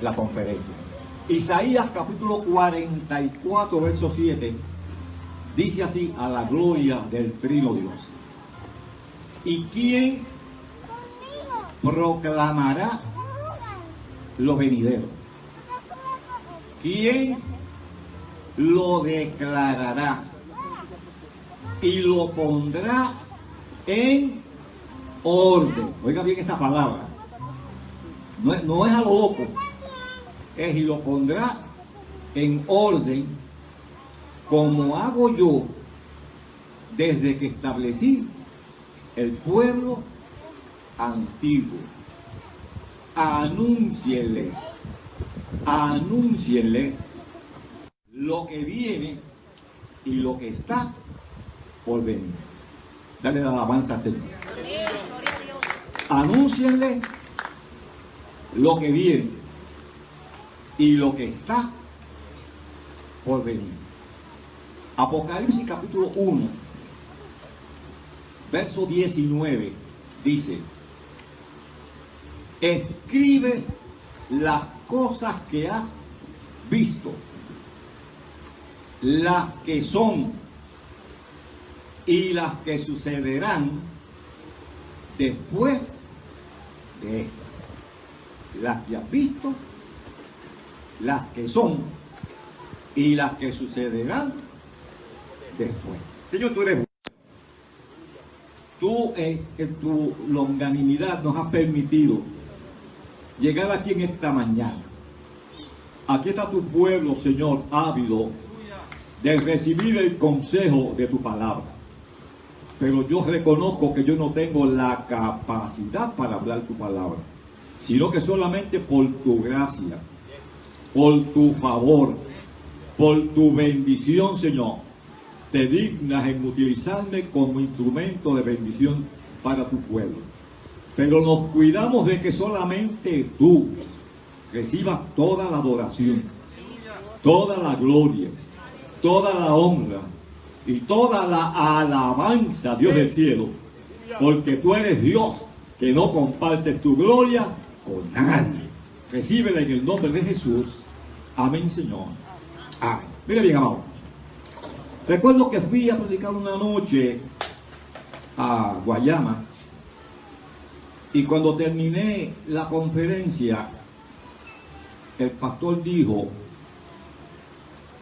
la conferencia. Isaías capítulo 44, verso 7, dice así: a la gloria del trino Dios. ¿Y quién proclamará lo venidero? ¿Quién lo declarará y lo pondrá en orden? Oiga bien esa palabra. No es a lo loco. Es y lo pondrá en orden, como hago yo desde que establecí el pueblo antiguo. Anúncienles lo que viene y lo que está por venir. Dale la alabanza al Señor. Anúncienle lo que viene y lo que está por venir. Apocalipsis capítulo 1, verso 19 dice: escribe las cosas que has visto, las que son y las que sucederán después de estas. Las que has visto, las que son y las que sucederán después. Señor, tú eres bueno. Tú en tu longanimidad nos has permitido llegar aquí en esta mañana. Aquí está tu pueblo, Señor, ávido de recibir el consejo de tu palabra. Pero yo reconozco que yo no tengo la capacidad para hablar tu palabra, sino que solamente por tu gracia, por tu favor, por tu bendición, Señor, te dignas en utilizarme como instrumento de bendición para tu pueblo. Pero nos cuidamos de que solamente tú recibas toda la adoración, toda la gloria, toda la honra y toda la alabanza, Dios del cielo, porque tú eres Dios que no compartes tu gloria con nadie. Recíbela en el nombre de Jesús. Amén, Señor. Amén. Mira bien, amado. Recuerdo que fui a predicar una noche a Guayama, y cuando terminé la conferencia, el pastor dijo: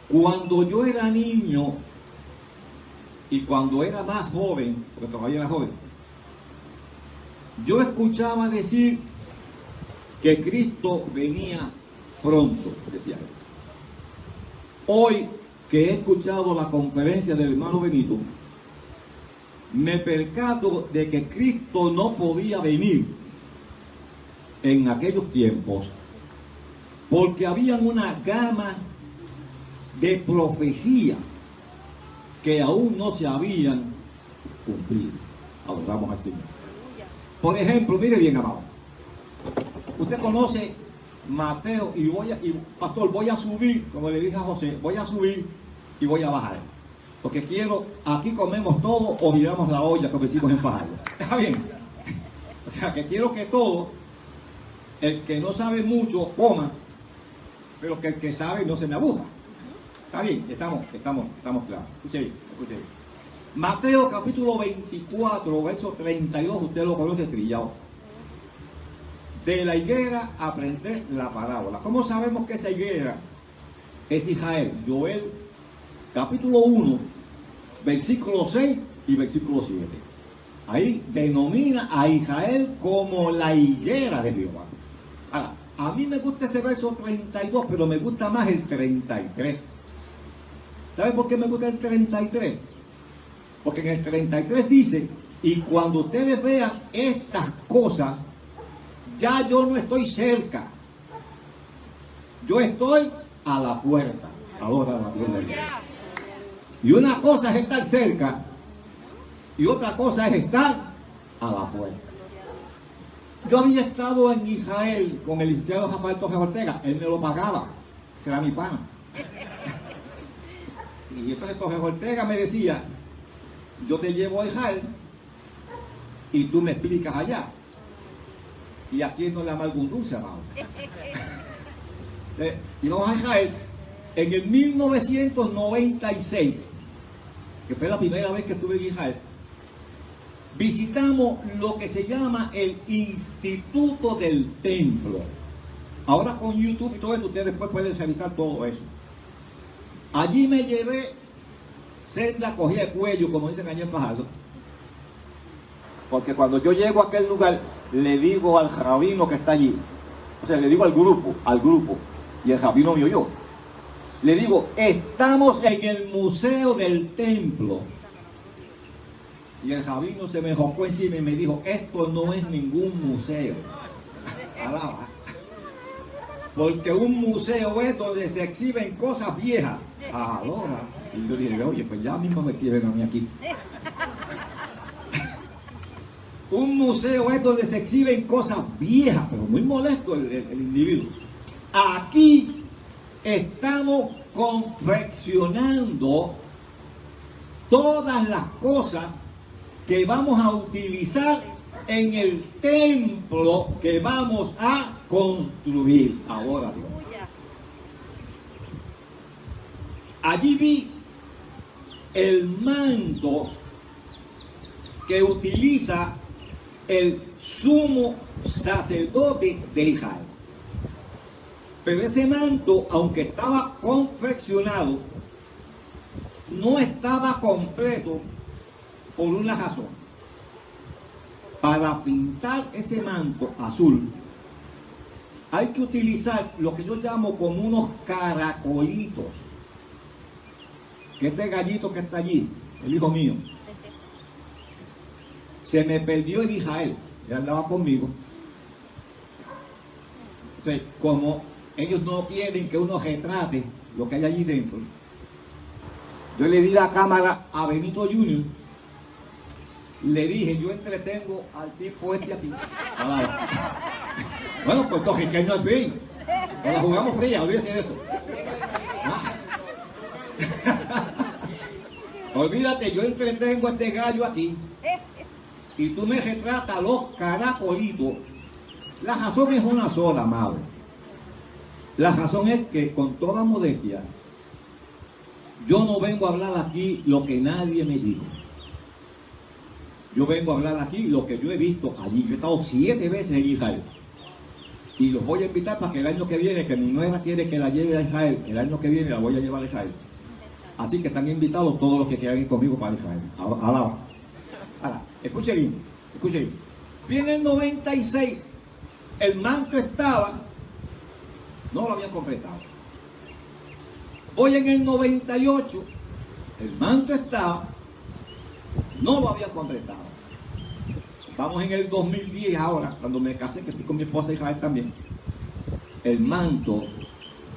cuando yo era niño y cuando era más joven, porque todavía era joven, yo escuchaba decir que Cristo venía pronto, decía él. Hoy que he escuchado la conferencia del hermano Benito, me percato de que Cristo no podía venir en aquellos tiempos porque habían una gama de profecías que aún no se habían cumplido. Adoramos al Señor. Por ejemplo, mire bien, amado, usted conoce Mateo, y pastor, voy a subir, como le dije a José, voy a subir y voy a bajar, porque quiero, aquí comemos todo o miramos la olla, como decimos en Fajardo. ¿Está bien? O sea, que quiero que todo, el que no sabe mucho, coma, pero que el que sabe no se me aburra. ¿Está bien? Estamos claros. Escuche bien. Mateo capítulo 24, verso 32, usted lo conoce trillado. De la higuera aprender la parábola. ¿Cómo sabemos que esa higuera es Israel? Joel capítulo 1, versículo 6 y versículo 7. Ahí denomina a Israel como la higuera de Jehová. Ahora, a mí me gusta ese verso 32, pero me gusta más el 33. ¿Sabe por qué me gusta el 33? Porque en el 33 dice: y cuando ustedes vean estas cosas, ya yo no estoy cerca, yo estoy a la puerta. Ahora la gloria de Dios. Y una cosa es estar cerca y otra cosa es estar a la puerta. Yo había estado en Israel con el licenciado Rafael Torres Ortega, él me lo pagaba, será mi pana. Y entonces Torres Ortega me decía: yo te llevo a Israel y tú me explicas allá. Y aquí no le amargo un dulce, amado. íbamos a Israel en el 1996, que fue la primera vez que estuve en Israel. Visitamos lo que se llama el Instituto del Templo. Ahora con YouTube y todo eso, ustedes después pueden revisar todo eso. Allí me llevé senda cogida de cuello, como dicen allá en Fajardo, porque cuando yo llego a aquel lugar, le digo al rabino que está allí, o sea, le digo al grupo, y el rabino me oyó. Le digo, estamos en el Museo del Templo. Y el rabino se me jocó encima y me dijo, esto no es ningún museo. Alaba. Porque un museo es donde se exhiben cosas viejas. Ahora. Y yo dije, oye, pues ya mismo me quieren a mí aquí. Un museo es donde se exhiben cosas viejas, pero muy molesto el individuo. Aquí estamos confeccionando todas las cosas que vamos a utilizar en el templo que vamos a construir. Ahora, Dios. Allí vi el manto que utiliza el sumo sacerdote de Israel. Pero ese manto, aunque estaba confeccionado, no estaba completo por una razón. Para pintar ese manto azul, hay que utilizar lo que yo llamo como unos caracolitos. Que este gallito que está allí, el hijo mío, se me perdió en Israel. Él andaba conmigo. Entonces, como ellos no quieren que uno retrate lo que hay allí dentro, yo le di la cámara a Benito Junior. Le dije, yo entretengo al tipo este aquí. Bueno, pues entonces que no es bien. Cuando jugamos fría, olvídese de eso. ¿Ah? Olvídate, yo entretengo a este gallo aquí. Y tú me retratas los caracolitos. La razón es una sola, amado. La razón es que, con toda modestia, yo no vengo a hablar aquí lo que nadie me dijo. Yo vengo a hablar aquí lo que yo he visto allí. Yo he estado 7 veces en Israel. Y los voy a invitar para que el año que viene, que mi nuera quiere que la lleve a Israel, el año que viene la voy a llevar a Israel. Así que están invitados todos los que quieran ir conmigo para Israel. Ahora, escuche bien, escuche bien. Bien, en el 96, el manto estaba, no lo habían completado. Hoy en el 98, el manto estaba, no lo habían completado. Vamos en el 2010 ahora, cuando me casé, que estoy con mi esposa Israel también. El manto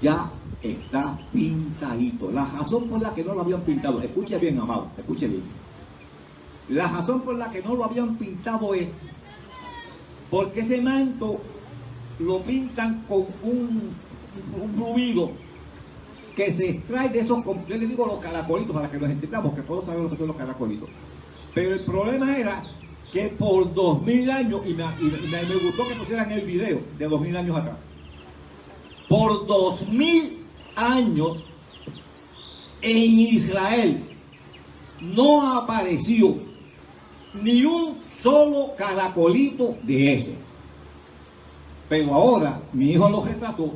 ya está pintadito. La razón por la que no lo habían pintado, escuche bien, amado, escuche bien. La razón por la que no lo habían pintado es porque ese manto lo pintan con un fluido que se extrae de esos, yo le digo los caracolitos para que los entendamos, porque todos sabemos lo que son los caracolitos. Pero el problema era que por 2000 años, y me gustó que pusieran el video de 2000 años atrás, por 2000 años en Israel no apareció ni un solo caracolito de eso. Pero ahora mi hijo los retrató,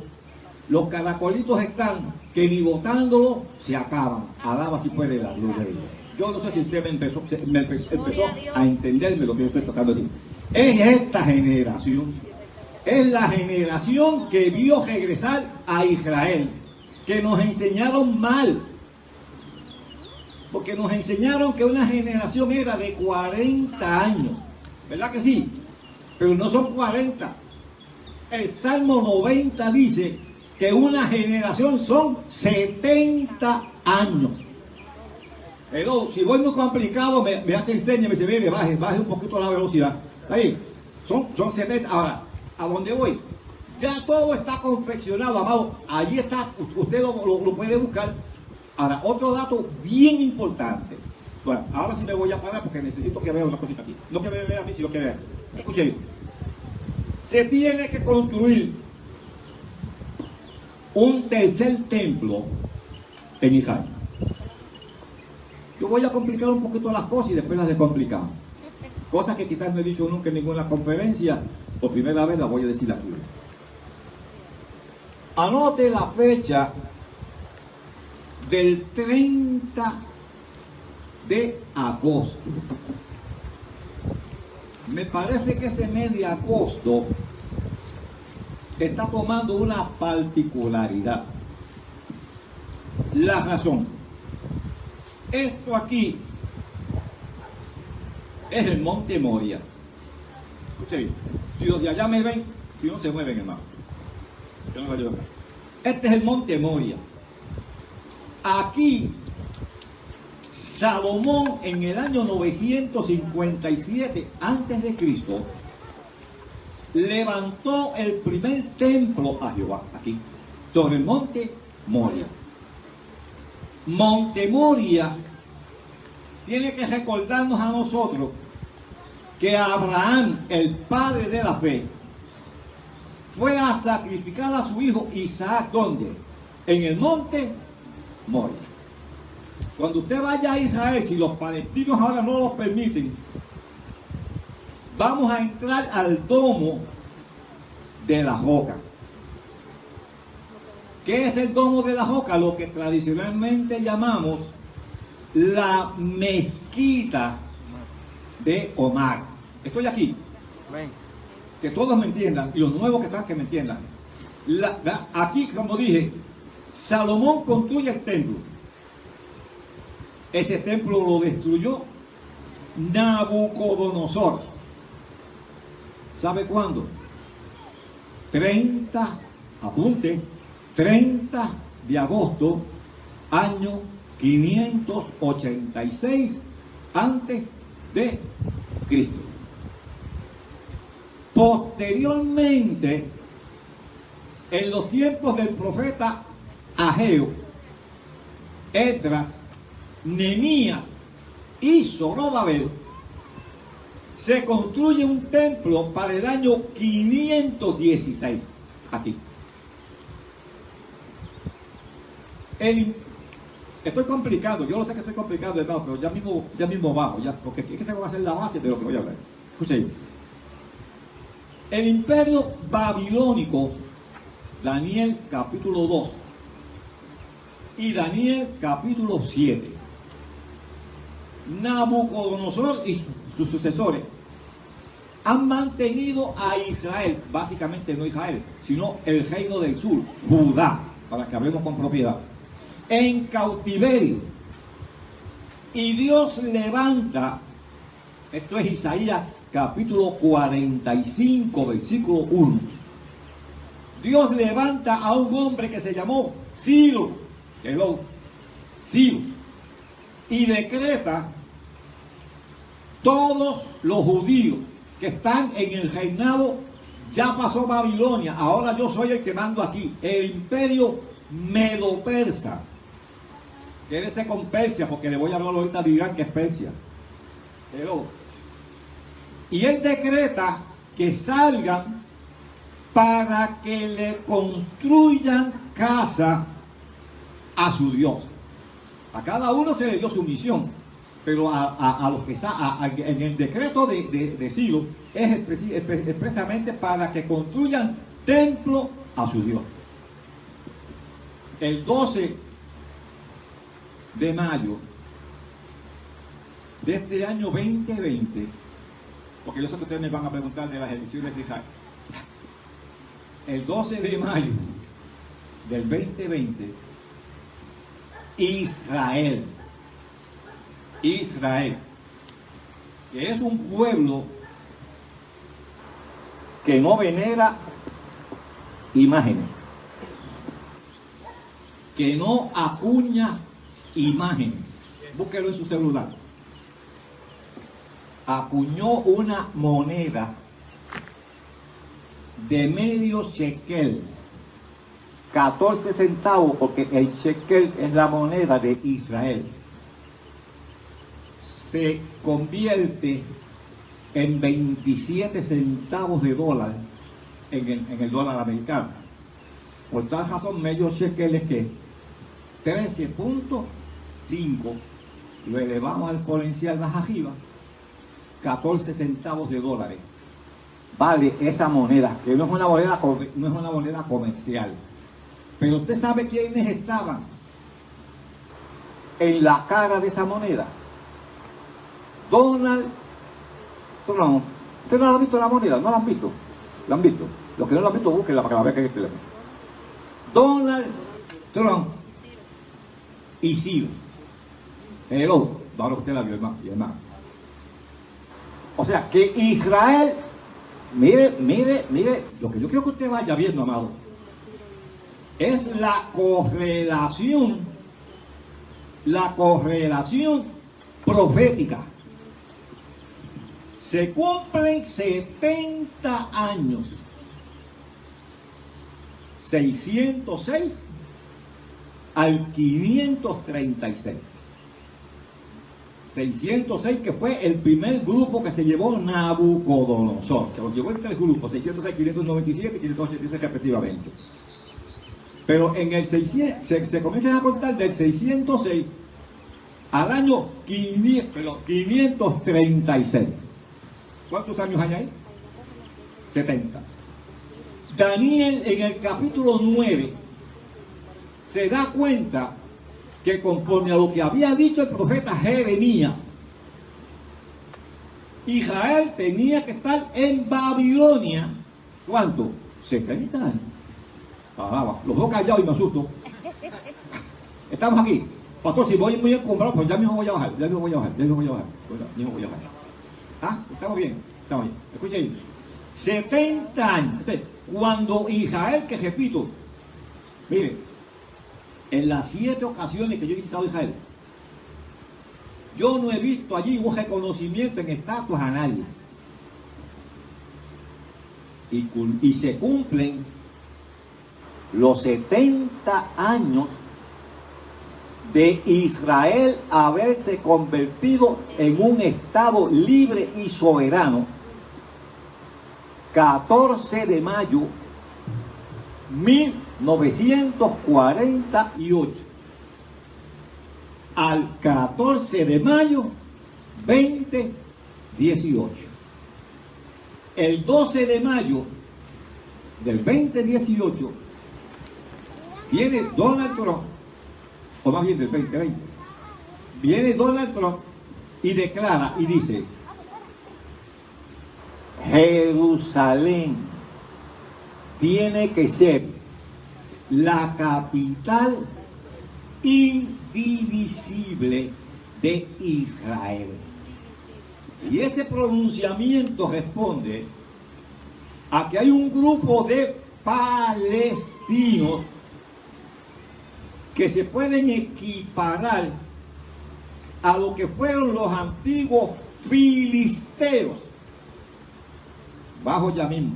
los caracolitos están que ni botándolo se acaban. Alaba si puede la luz de Dios. Yo no sé si usted me empezó a entenderme lo que yo estoy tratando de decir. Es esta generación, es la generación que vio regresar a Israel, que nos enseñaron mal, porque nos enseñaron que una generación era de 40 años, ¿verdad que sí? Pero no son 40. El Salmo 90 dice que una generación son 70 años. Pero si voy muy complicado, me hace señas, me dice, bebe, baje un poquito la velocidad. Ahí, son 70. Ahora, ¿a dónde voy? Ya todo está confeccionado, amado. Allí está, usted lo puede buscar. Ahora, otro dato bien importante. Bueno, ahora sí me voy a parar porque necesito que vea una cosita aquí. No que me vea a mí, sino que vea. Escuchen. Se tiene que construir un tercer templo en Israel. Yo voy a complicar un poquito las cosas y después las descomplicamos. Cosas que quizás no he dicho nunca en ninguna conferencia, por primera vez las voy a decir aquí. Anote la fecha del 30 de agosto. Me parece que ese mes de agosto está tomando una particularidad. La razón. Esto aquí es el Monte Moria. Escuchen, si los de allá me ven, si no se mueven, hermano. Yo no voy a ayudar. Este es el Monte Moria. Aquí, Salomón en el año 957 a.C. levantó el primer templo a Jehová, aquí, sobre el Monte Moria. Monte Moria tiene que recordarnos a nosotros que Abraham, el padre de la fe, fue a sacrificar a su hijo Isaac, ¿dónde? En el Monte Moria. Cuando usted vaya a Israel, si los palestinos ahora no los permiten, vamos a entrar al domo de la roca. ¿Qué es el domo de la roca? Lo que tradicionalmente llamamos la mezquita de Omar. Estoy aquí. Que todos me entiendan, y los nuevos que están que me entiendan. Aquí, como dije, Salomón construye el templo. Ese templo lo destruyó Nabucodonosor. ¿Sabe cuándo? 30, apunte, 30 de agosto, año 586 antes de Cristo. Posteriormente, en los tiempos del profeta Ageo, Esdras, Nehemías y Zorobabel, se construye un templo para el año 516 aquí. Estoy complicado, yo lo sé que estoy complicado, hermano, pero ya mismo bajo, porque es que tengo que hacer la base de lo que voy a hablar. Escuchen. El imperio babilónico, Daniel capítulo 2 y Daniel capítulo 7. Nabucodonosor y sus sucesores han mantenido a Israel, básicamente no Israel, sino el reino del sur, Judá, para que hablemos con propiedad, en cautiverio. Y Dios levanta, esto es Isaías capítulo 45, versículo 1. Dios levanta a un hombre que se llamó Ciro, y decreta todos los judíos que están en el reinado. Ya pasó Babilonia, ahora yo soy el que mando aquí, el imperio medo-persa. Quédese con Persia, porque le voy a hablar ahorita, dirán que es Persia. Y él decreta que salgan para que le construyan casa a su Dios. A cada uno se le dio su misión, pero a los que en el decreto de Ciro es expresamente para que construyan templo a su Dios. El 12 de mayo de este año 2020, porque yo sé que ustedes me van a preguntar de las elecciones de Israel. El 12 de mayo del 2020, Israel, que es un pueblo que no venera imágenes, que no acuña imágenes. Búsquelo en su celular. Acuñó una moneda de medio shekel, 14 centavos, porque el shekel es la moneda de Israel. Se convierte en 27 centavos de dólar en el dólar americano. Por tal razón, medio shekel es que 13.5, lo elevamos al exponencial más arriba, 14 centavos de dólares. Vale esa moneda, que no es una moneda comercial. Pero usted sabe quiénes estaban en la cara de esa moneda. Donald Trump. ¿Usted no lo ha visto la moneda? ¿No la han visto? ¿La han visto? Los que no la han visto, búsquenla para que la vean que es el teléfono. Donald Trump y Ciro. Pero, ahora usted la vio, hermano. O sea, que Israel, mire, lo que yo quiero que usted vaya viendo, amado, es la correlación profética. Se cumplen 70 años. 606 al 536. 606 que fue el primer grupo que se llevó Nabucodonosor, que los llevó en tres grupos, 606, 597 y 586 respectivamente. Pero en el 600, se comienzan a contar del 606 al año 536. ¿Cuántos años hay ahí? 70. Daniel en el capítulo 9 se da cuenta que conforme a lo que había dicho el profeta Jeremías, Israel tenía que estar en Babilonia. ¿Cuánto? 70 años. Los veo callados y me asusto. Estamos aquí. Pastor, si voy muy bien comprado, pues ya mismo voy a bajar. ¿Ah? ¿Estamos bien? Escuchen. 70 años. Entonces, cuando Israel, que repito, mire, en las 7 ocasiones que yo he visitado Israel, yo no he visto allí un reconocimiento en estatuas a nadie. Y se cumplen los 70 años de Israel haberse convertido en un estado libre y soberano. 14 de mayo 1948 al 14 de mayo 2018. El 12 de mayo del 2018 viene Donald Trump, o más bien del 2020, viene Donald Trump y declara y dice: Jerusalén tiene que ser la capital indivisible de Israel. Y ese pronunciamiento responde a que hay un grupo de palestinos que se pueden equiparar a lo que fueron los antiguos filisteos. Bajo ya mismo.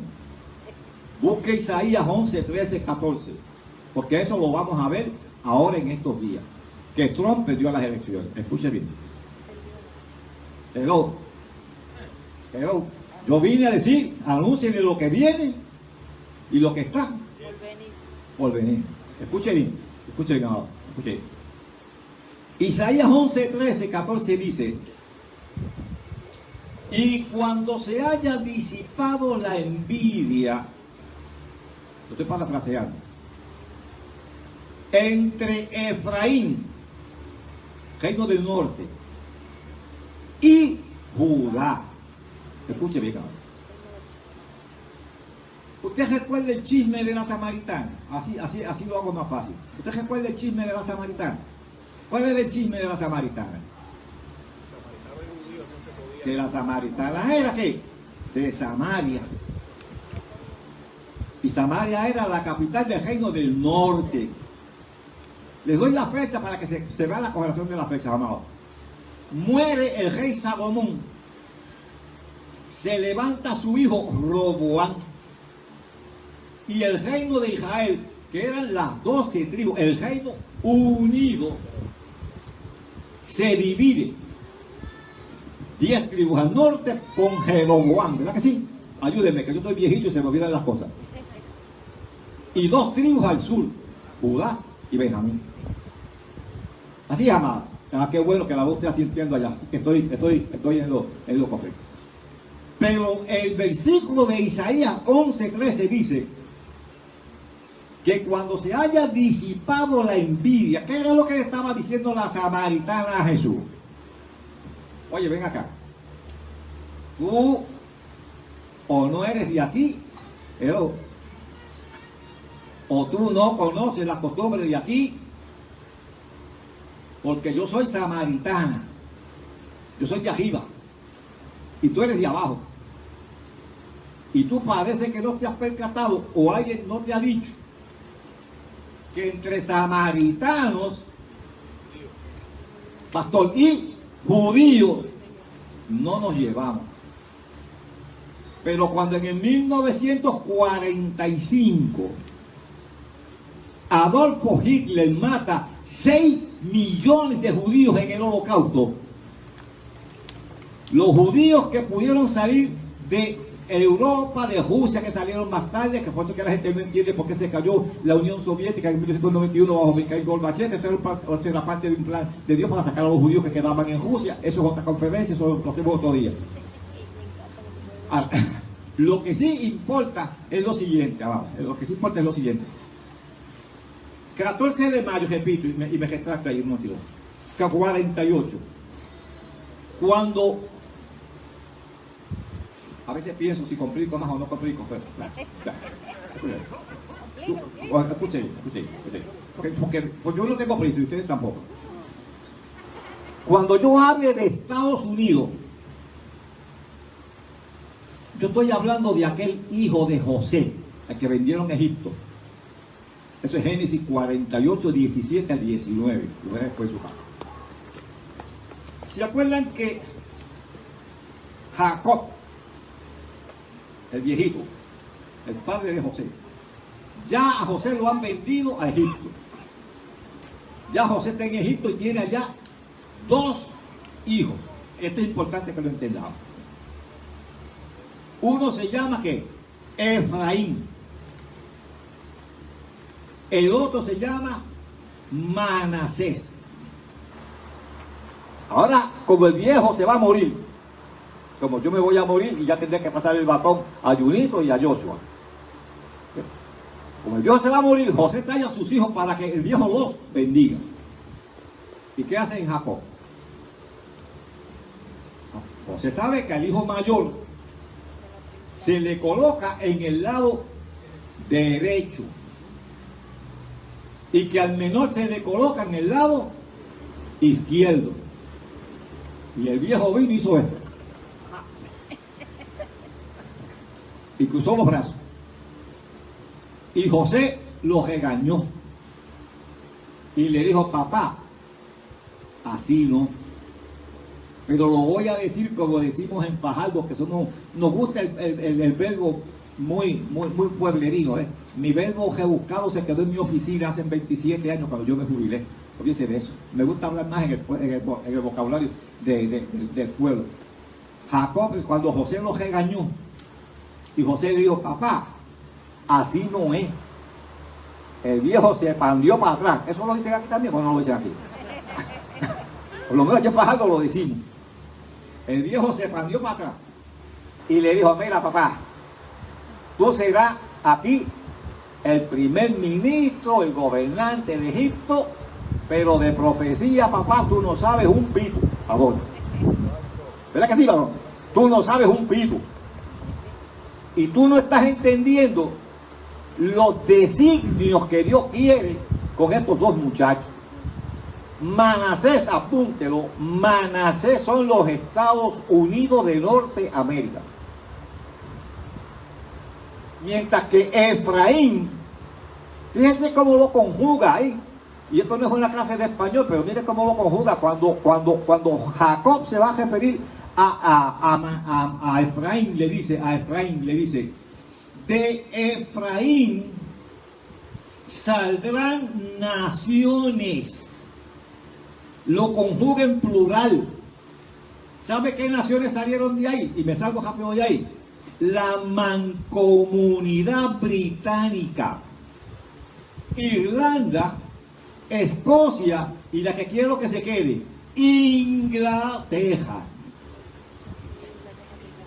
Busque Isaías 11, 13, 14. Porque eso lo vamos a ver ahora en estos días. Que Trump perdió las elecciones. Escuche bien. Hello. Yo vine a decir, anúncienle lo que viene y lo que está por venir. Escuche bien ahora. Escuche. Isaías 11, 13, 14 dice: y cuando se haya disipado la envidia, lo estoy parafraseando, entre Efraín, reino del norte, y Judá. Escuche bien ahora. Usted recuerda el chisme de la samaritana. Así lo hago más fácil. Usted recuerda el chisme de la samaritana. ¿Cuál es el chisme de la samaritana? Que la samaritana era ¿qué? De Samaria. Y Samaria era la capital del reino del norte. Les doy la fecha para que se vea la correlación de la fecha, amado. Muere el rey Salomón. Se levanta su hijo Roboam. Y el reino de Israel, que eran las 12 tribus, el reino unido, se divide. 10 tribus al norte con Jeroboam, ¿verdad que sí? Ayúdenme, que yo estoy viejito y se me olvidan las cosas. y 2 tribus al sur, Judá y Benjamín. Así llamada. Ah, qué bueno que la voz esté sintiendo allá. Así que estoy en lo correcto. Pero el versículo de Isaías 11:13 dice que cuando se haya disipado la envidia, ¿qué era lo que le estaba diciendo la samaritana a Jesús? Oye, ven acá. Tú o no eres de aquí, o tú no conoces las costumbres de aquí, porque yo soy samaritana, yo soy de arriba, y tú eres de abajo. Y tú parece que no te has percatado, o alguien no te ha dicho, que entre samaritanos, pastor, y judíos, no nos llevamos. Pero cuando en el 1945 Adolfo Hitler mata 6 millones de judíos en el Holocausto, los judíos que pudieron salir de Europa, de Rusia, que salieron más tarde, que por eso que la gente no entiende por qué se cayó la Unión Soviética en 1991 bajo Mikhail Gorbachev. Eso era parte de un plan de Dios para sacar a los judíos que quedaban en Rusia. Eso es otra conferencia, eso lo hacemos otro día. Lo que sí importa es lo siguiente, lo que sí importa es lo siguiente. 14 de mayo, repito, y me retracto ahí un motivo. 48. Cuando a veces pienso si complico más o no complico, pero escuchen. Porque yo no tengo prisa y ustedes tampoco. Cuando yo hable de Estados Unidos, yo estoy hablando de aquel hijo de José, al que vendieron a Egipto. Eso es Génesis 48, 17 al 19. Lo veré después en su casa. ¿Se acuerdan que Jacob, el viejito, el padre de José, ya a José lo han vendido a Egipto? Ya José está en Egipto y tiene allá 2 hijos. Esto es importante que lo entendamos. Uno se llama ¿qué? Efraín. El otro se llama Manasés. Ahora, como el viejo se va a morir, como yo me voy a morir y ya tendré que pasar el batón a Junito y a Joshua. Como el viejo se va a morir, José trae a sus hijos para que el viejo los bendiga. ¿Y qué hace en Jacob? José sabe que al hijo mayor se le coloca en el lado derecho y que al menor se le coloca en el lado izquierdo. Y el viejo vino y hizo esto y cruzó los brazos, y José lo regañó y le dijo: papá, así no. Pero lo voy a decir como decimos en Fajardo, que nos gusta el verbo muy pueblerino. Mi verbo rebuscado se quedó en mi oficina hace 27 años cuando yo me jubilé. Olvídense de eso. Me gusta hablar más en el vocabulario del pueblo. Jacob, cuando José lo regañó, y José dijo: papá, así no es. El viejo se pandió para atrás. ¿Eso lo dicen aquí también o no lo dicen aquí? Por lo menos aquí en Fajardo lo decimos. El viejo se pandió para atrás y le dijo: mira, papá, tú serás aquí el primer ministro, el gobernante de Egipto, pero de profecía, papá, tú no sabes un pito. Favor. ¿Verdad que sí, varón? Tú no sabes un pito. Y tú no estás entendiendo los designios que Dios quiere con estos 2 muchachos. Manasés, apúntelo, Manasés son los Estados Unidos de Norteamérica. Mientras que Efraín, fíjense cómo lo conjuga ahí. Y esto no es una clase de español, pero miren cómo lo conjuga cuando Jacob se va a referir a Efraín, le dice, de Efraín saldrán naciones. Lo conjuga en plural. ¿Sabe qué naciones salieron de ahí? Y me salgo rápido de ahí. La mancomunidad británica. Irlanda, Escocia y la que quiero que se quede, Inglaterra.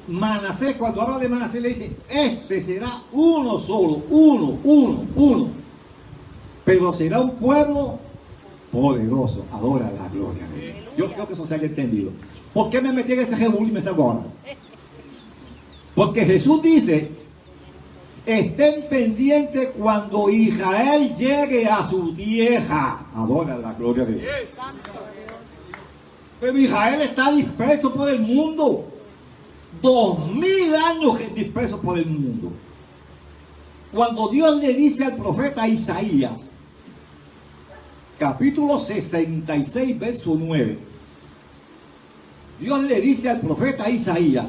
Manasés, cuando habla de Manasés le dice, este será uno solo, uno. Pero será un pueblo poderoso. Adora la gloria de Dios. Yo creo que eso se haya entendido. ¿Por qué me metí en ese jebul y me salgo ahora? Porque Jesús dice, estén pendientes cuando Israel llegue a su tierra. Adora la gloria de Dios. Pero Israel está disperso por el mundo. 2000 años disperso por el mundo. Cuando Dios le dice al profeta Isaías, capítulo 66, verso 9, Dios le dice al profeta Isaías,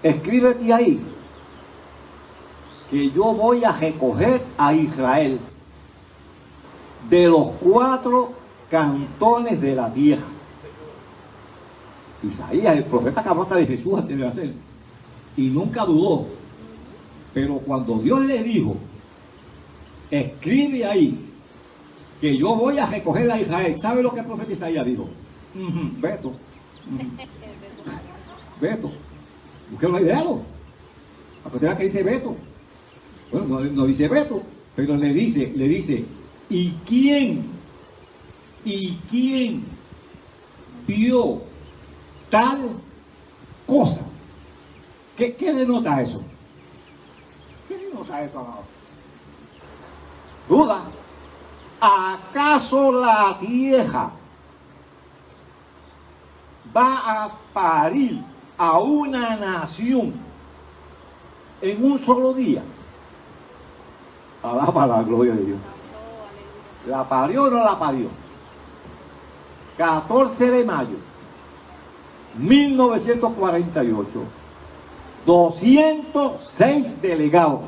escríbete ahí, que yo voy a recoger a Israel de los 4 cantones de la tierra. Isaías, el profeta que habla de Jesús antes de hacer, y nunca dudó. Pero cuando Dios le dijo, escribe ahí, que yo voy a recoger a Israel, ¿sabe lo que el profeta Isaías dijo? Beto. Beto. Búsquelo ahí, véalo. La cuestión que dice Beto. Bueno, no dice Beto, pero le dice, ¿y quién vio tal cosa? ¿Qué denota eso? ¿Qué denota eso, amado? Duda. ¿Acaso la tierra va a parir a una nación en un solo día? Alaba la gloria de Dios. ¿La parió o no la parió? 14 de mayo 1948, 206 delegados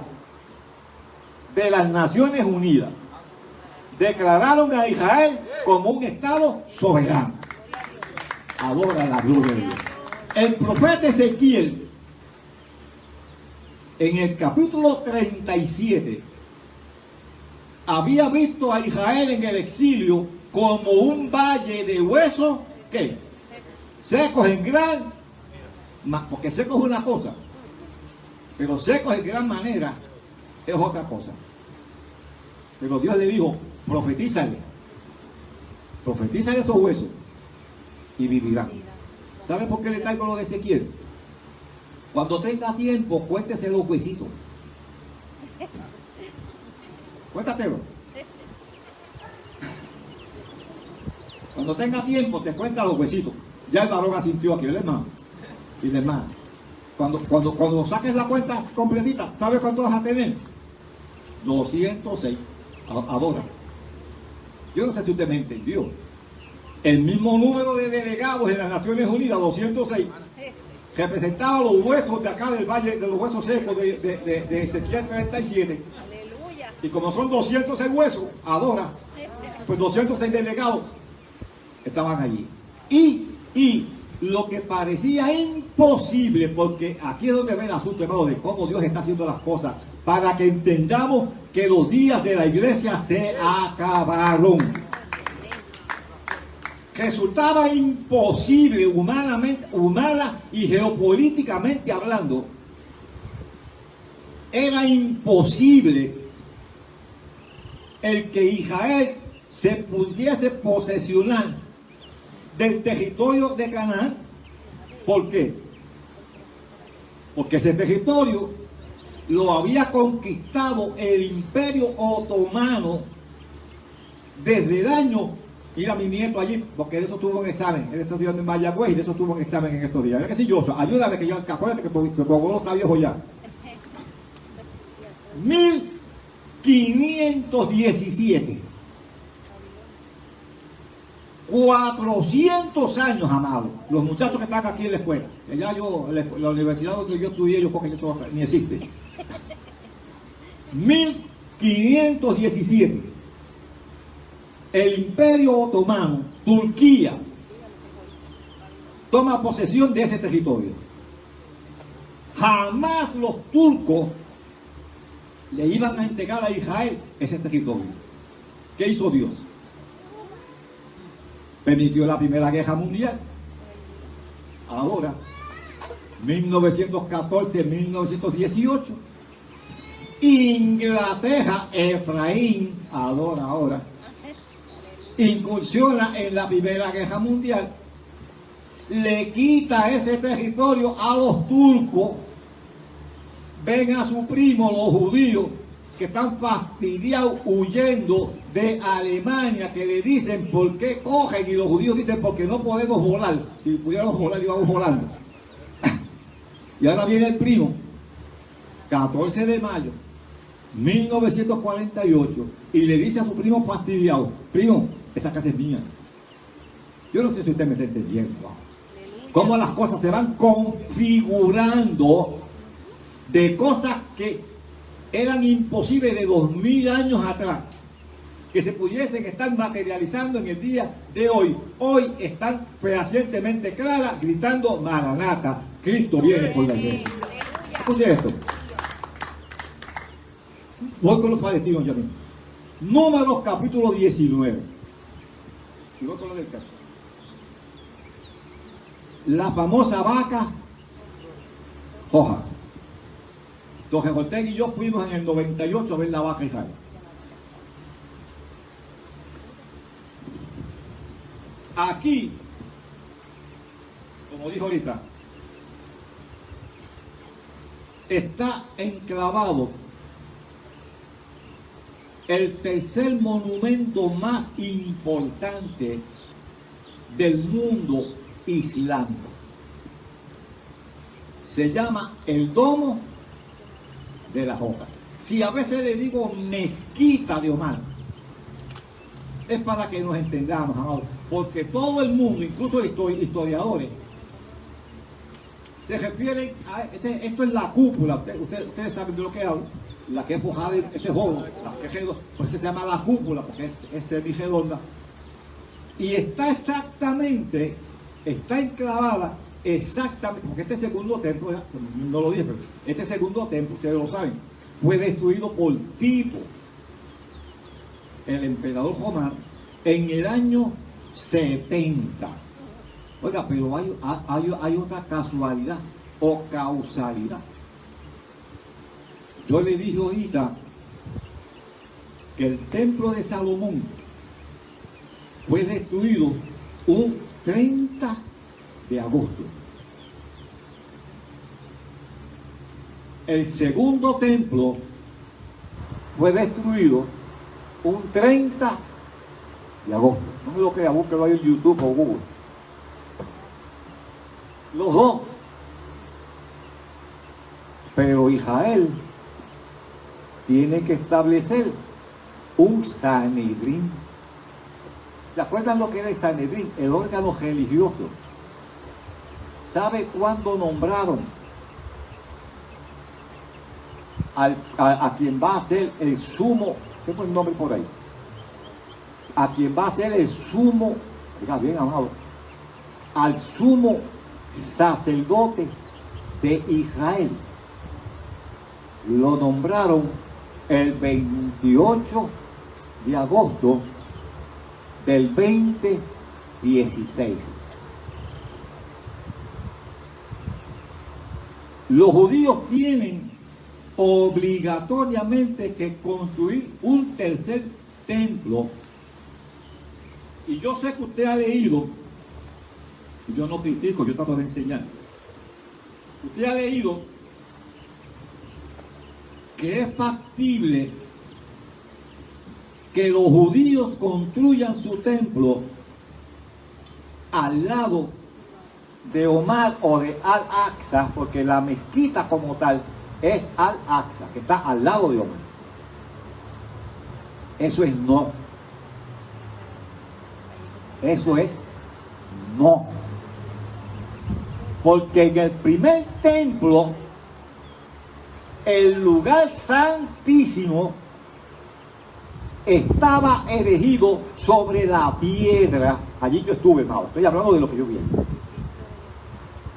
de las Naciones Unidas declararon a Israel como un estado soberano. Adora la gloria de Dios. El profeta Ezequiel, en el capítulo 37, había visto a Israel en el exilio como un valle de huesos, ¿qué? Secos en gran, porque secos es una cosa, pero secos en gran manera es otra cosa. Pero Dios le dijo, profetízale esos huesos y vivirán. ¿Sabe por qué le traigo lo de Ezequiel? Cuando tenga tiempo, cuéntese los huesitos. Cuéntatelo. Cuando tenga tiempo, te cuenta los huesitos. Ya el varón asintió aquí, el hermano y la hermana. Cuando saques la cuenta completita, ¿sabes cuánto vas a tener? 206. Adora. Yo no sé si usted me entendió. El mismo número de delegados en las Naciones Unidas, 206, representaba los huesos de acá del valle, de los huesos secos de Ezequiel 37. Aleluya. Y como son 206 huesos, adora, pues 206 delegados estaban allí. Y lo que parecía imposible, porque aquí es donde ve el asunto, hermano, de cómo Dios está haciendo las cosas, para que entendamos que los días de la iglesia se acabaron. Resultaba imposible humana y geopolíticamente hablando. Era imposible el que Israel se pudiese posesionar del territorio de Canaán. ¿Por qué? Porque ese territorio lo había conquistado el Imperio Otomano desde el año. Mira mi nieto allí, porque de eso tuvo un examen. Él está estudiando en Mayagüez y de eso tuvo un examen en estos días. Mira que si yo, ayúdame, que acuérdate que tu abuelo está viejo ya. 1517. 400 años, amado. Los muchachos que están aquí en la escuela. Que ya la universidad donde yo estudié, yo creo que eso ni existe. 1517. El Imperio Otomano, Turquía, toma posesión de ese territorio. Jamás los turcos le iban a entregar a Israel ese territorio. ¿Qué hizo Dios? Permitió la Primera Guerra Mundial. Ahora, 1914-1918, Inglaterra, Efraín, ahora, incursiona en la Primera Guerra Mundial, le quita ese territorio a los turcos, ven a su primo, los judíos, que están fastidiados huyendo de Alemania, que le dicen por qué cogen, y los judíos dicen porque no podemos volar. Si pudiéramos volar, íbamos volando. Y ahora viene el primo, 14 de mayo, 1948, y le dice a su primo fastidiado: primo, esa casa es mía. Yo no sé si usted me está entendiendo, ¿no? Cómo las cosas se van configurando de cosas que eran imposibles de 2000 años atrás, que se pudiesen estar materializando en el día de hoy. Hoy están fehacientemente claras, gritando: Maranata, Cristo viene por la iglesia. Escuche esto. Voy con los palestinos ya mismo. Números capítulo 19. Y voy con lo del caso. La famosa vaca Joja. Don Ortega y yo fuimos en el 98 a ver la vaca Israel. Aquí, como dijo ahorita, está enclavado el tercer monumento más importante del mundo islámico. Se llama el Domo de la Joja. Si a veces le digo mezquita de Omar, es para que nos entendamos, amados, porque todo el mundo, incluso historiadores, se refieren a esto es la cúpula. Ustedes saben de lo que hablo, la que es forjada en ese joven, la que es redonda, pues se llama la cúpula porque es semijredonda, y está enclavada exactamente, porque este segundo templo, no lo dije, pero este segundo templo, ustedes lo saben, fue destruido por Tito, el emperador romano, en el año 70. Oiga, pero hay otra casualidad o causalidad. Yo le dije ahorita que el templo de Salomón fue destruido un 30 de agosto. El segundo templo fue destruido un 30 de agosto. No me lo crea, búsquelo ahí en YouTube o Google. Los dos. Pero Israel tiene que establecer un Sanedrín. ¿Se acuerdan lo que era el Sanedrín? El órgano religioso. ¿Sabe cuándo nombraron a quien va a ser el sumo? Tengo el nombre por ahí. A quien va a ser el sumo, oiga bien, amado, al sumo sacerdote de Israel. Lo nombraron el 28 de agosto del 2016. Los judíos tienen obligatoriamente que construir un tercer templo. Y yo sé que usted ha leído, y yo no critico, yo trato de enseñar. Usted ha leído que es factible que los judíos construyan su templo al lado de Omar o de Al-Aqsa, porque la mezquita como tal es Al-Aqsa, que está al lado de Omar. Eso es no. Eso es no. Porque en el primer templo, el lugar santísimo estaba erigido sobre la piedra. Allí yo estuve, hermano. Estoy hablando de lo que yo vi.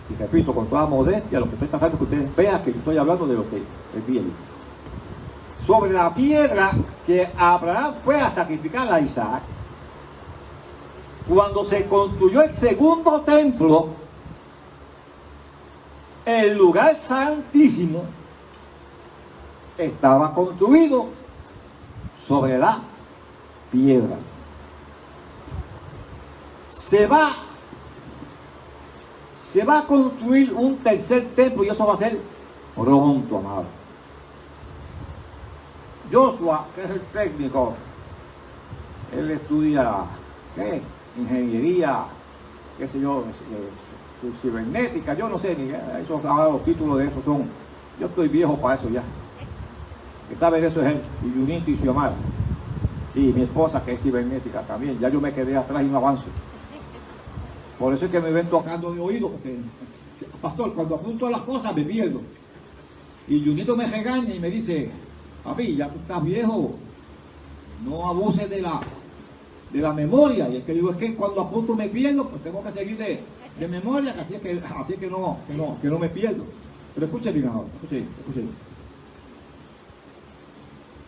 Y repito, con toda modestia, lo que estoy tratando que ustedes vean que estoy hablando de lo que vi. sobre la piedra que Abraham fue a sacrificar a Isaac. Cuando se construyó el segundo templo, el lugar santísimo estaba construido sobre la piedra. Se va a construir un tercer templo y eso va a ser pronto, amado. Joshua, que es el técnico, él estudia ingeniería, qué sé yo, cibernética, yo no sé, ni esos los títulos de eso son, yo estoy viejo para eso ya. Que sabe de eso es él, y Junito y Xiomara. Y mi esposa que es cibernética también, ya yo me quedé atrás y no avanzo. Por eso es que me ven tocando de oído, porque, pastor, cuando apunto a las cosas me pierdo. Y Junito me regaña y me dice, papi, ya tú estás viejo, no abuses de la memoria. Y es que digo, es que cuando apunto me pierdo, pues tengo que seguir de memoria, así es que no me pierdo. Pero escuchen bien ahora, escuchen.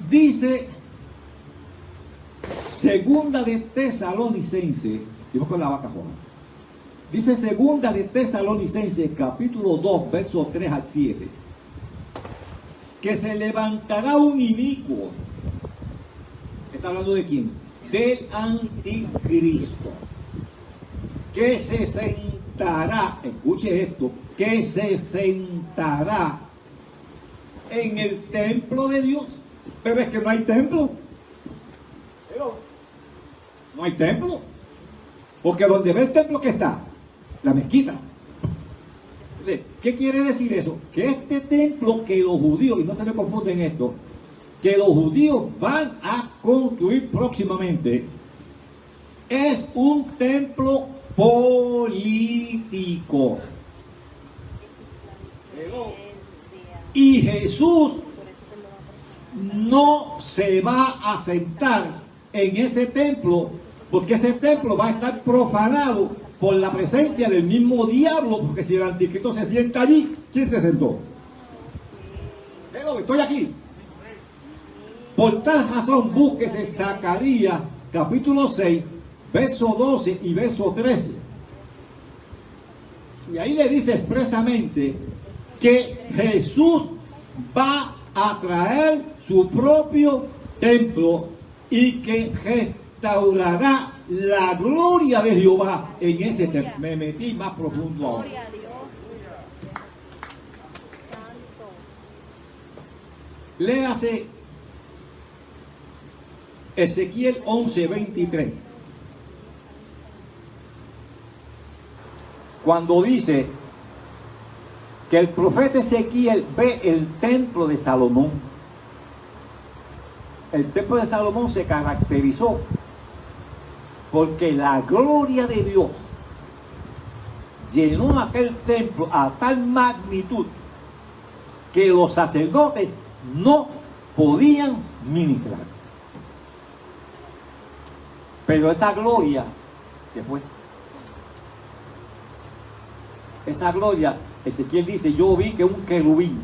Dice Segunda de Tesalonicenses, y voy con la vaca joven. Dice Segunda de Tesalonicenses, capítulo 2, versos 3 al 7, que se levantará un inicuo. ¿Está hablando de quién? Del anticristo, que se sentará, escuche esto, que se sentará en el templo de Dios. Pero es que no hay templo. No hay templo. Porque donde ve el templo, ¿qué está? La mezquita. Entonces, ¿qué quiere decir eso? Que este templo que los judíos, y no se me confunden esto, que los judíos van a construir próximamente, es un templo político. Y Jesús no se va a sentar en ese templo, porque ese templo va a estar profanado por la presencia del mismo diablo, porque si el anticristo se sienta allí, ¿quién se sentó? Pero estoy aquí. Por tal razón, búsquese Zacarías capítulo 6, verso 12 y verso 13. Y ahí le dice expresamente que Jesús va a traer su propio templo y que restaurará la gloria de Jehová en ese templo. Me metí más profundo ahora. Léase Ezequiel 11:23. Cuando dice que el profeta Ezequiel ve el templo de Salomón. El templo de Salomón se caracterizó porque la gloria de Dios llenó aquel templo a tal magnitud que los sacerdotes no podían ministrar. Pero esa gloria se fue. Esa gloria, Ezequiel dice, yo vi que un querubín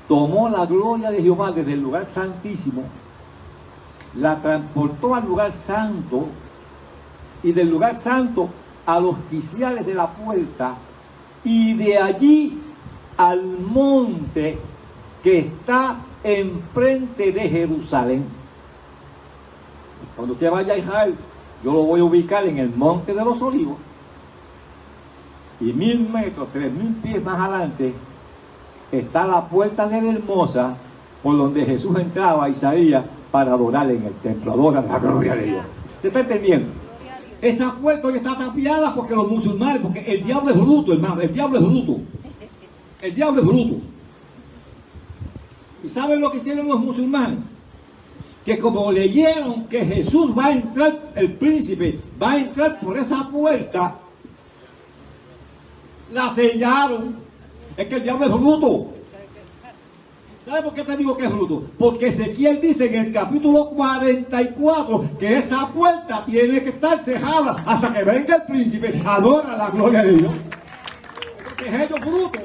tomó la gloria de Jehová desde el lugar santísimo, la transportó al lugar santo y del lugar santo a los quiciales de la puerta y de allí al monte que está enfrente de Jerusalén. Cuando usted vaya a Israel, yo lo voy a ubicar en el monte de los Olivos y 1000 metros, 3000 pies más adelante está la puerta de la Hermosa, por donde Jesús entraba a Isaías para adorar en el templo. Adora la gloria de Dios. ¿Usted está entendiendo? Esa puerta hoy está tapiada porque los musulmanes, porque el diablo es bruto, hermano, el diablo es bruto. El diablo es bruto. ¿Y saben lo que hicieron los musulmanes? Que como leyeron que Jesús va a entrar, el príncipe va a entrar por esa puerta, la sellaron. Es que el diablo es bruto. ¿Sabe por qué te digo que es bruto? Porque Ezequiel dice en el capítulo 44 que esa puerta tiene que estar cerrada hasta que venga el príncipe. Adora la gloria de Dios. Entonces ellos brutos.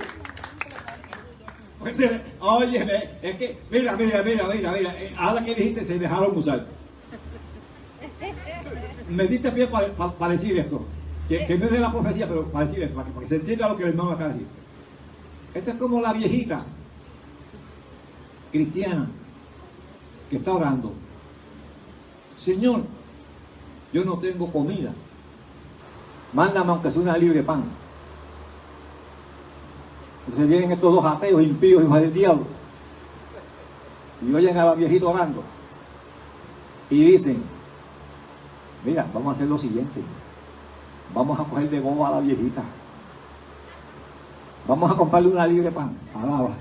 Oye, es que, mira, ahora que dijiste se dejaron usar. Me diste pie para decir esto, que no es de la profecía, pero para decir esto, para que se entienda lo que el hermano acaba de decir. Esto es como la viejita cristiana que está orando. Señor, yo no tengo comida. Mándame aunque sea una libre pan. Entonces vienen estos dos ateos impíos, hijos del diablo, y oyen a la viejita orando y dicen: mira, vamos a hacer lo siguiente, vamos a coger de boba a la viejita, vamos a comprarle una libre pan, alaba,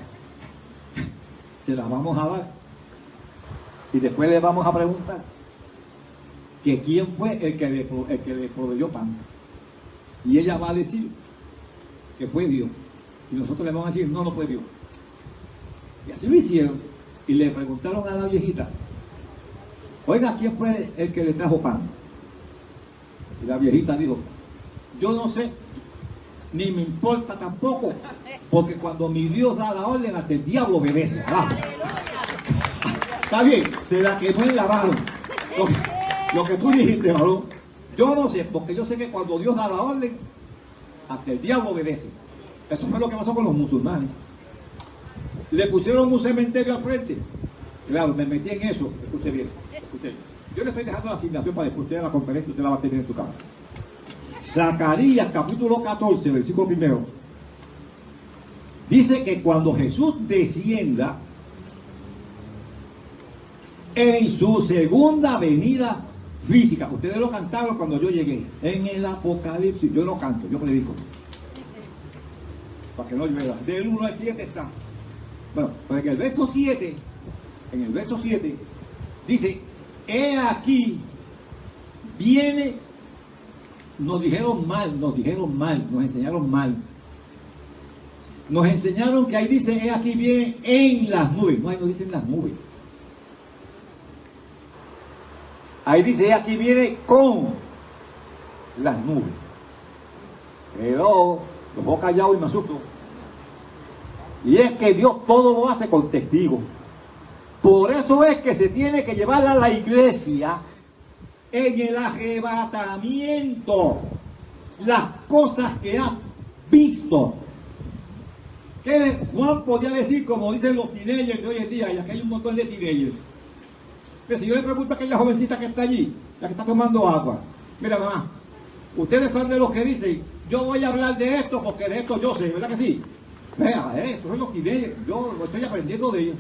se la vamos a dar y después le vamos a preguntar que quién fue el que le proveyó pan, y ella va a decir que fue Dios. Y nosotros le vamos a decir: no fue Dios. Y así lo hicieron. Y le preguntaron a la viejita: oiga, ¿quién fue el que le trajo pan? Y la viejita dijo: yo no sé, ni me importa tampoco, porque cuando mi Dios da la orden, hasta el diablo obedece. Está bien, se la quemó en la mano. Lo que tú dijiste, varón. Yo no sé, porque yo sé que cuando Dios da la orden, hasta el diablo obedece. Eso fue lo que pasó con los musulmanes. Le pusieron un cementerio al frente. Claro, me metí en eso. Escuche bien. Escuche. Yo le estoy dejando la asignación para después de la conferencia y usted la va a tener en su casa. Zacarías capítulo 14, versículo 1. Dice que cuando Jesús descienda en su segunda venida física, ustedes lo cantaron cuando yo llegué, en el Apocalipsis, yo no canto, yo predico. Para que no llueva. Del 1 al 7 está. Bueno, pues en el verso 7, dice: he aquí, viene, nos enseñaron mal. Nos enseñaron que ahí dice: he aquí viene en las nubes. No, ahí no dicen las nubes. Ahí dice: he aquí viene con las nubes. Pero los voy callado y me asusto. Y es que Dios todo lo hace con testigos. Por eso es que se tiene que llevar a la iglesia en el arrebatamiento las cosas que has visto. Que Juan podía decir, como dicen los teenagers de hoy en día, y aquí hay un montón de teenagers. Pero si yo le pregunto a aquella jovencita que está allí, la que está tomando agua: mira, mamá, ustedes saben de lo que dicen, yo voy a hablar de esto porque de esto yo sé, ¿verdad que sí? Vea, esto es lo que yo lo estoy aprendiendo de ellos.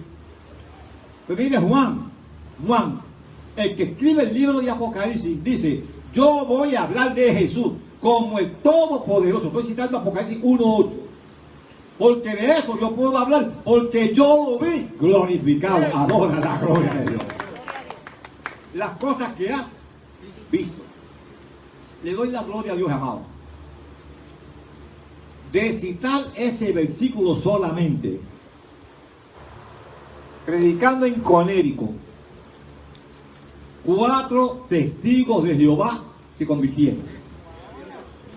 Pues mire, Juan, el que escribe el libro de Apocalipsis, dice: yo voy a hablar de Jesús como el Todopoderoso. Estoy citando Apocalipsis 1:8. Porque de eso yo puedo hablar, porque yo lo vi glorificado. Adora la gloria de Dios. Las cosas que has visto. Le doy la gloria a Dios, amado. De citar ese versículo solamente, predicando en Conérico, 4 testigos de Jehová se convirtieron.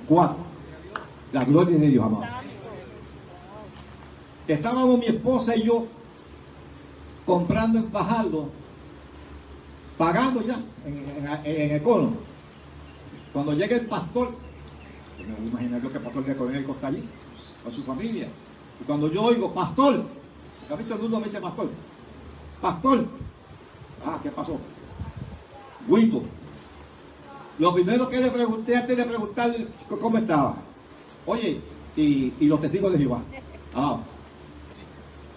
4. La gloria de Dios, amado. Estábamos mi esposa y yo comprando en Fajardo, pagando ya en el cono. Cuando llega el pastor, me voy a imaginar yo que el pastor de Conérico está allí con su familia. Y cuando yo oigo: pastor, ¿ha visto el mundo? Me dice: pastor. ¿Qué pasó? Guito. Lo primero que le pregunté antes de preguntarle cómo estaba: oye, y los testigos de Jehová.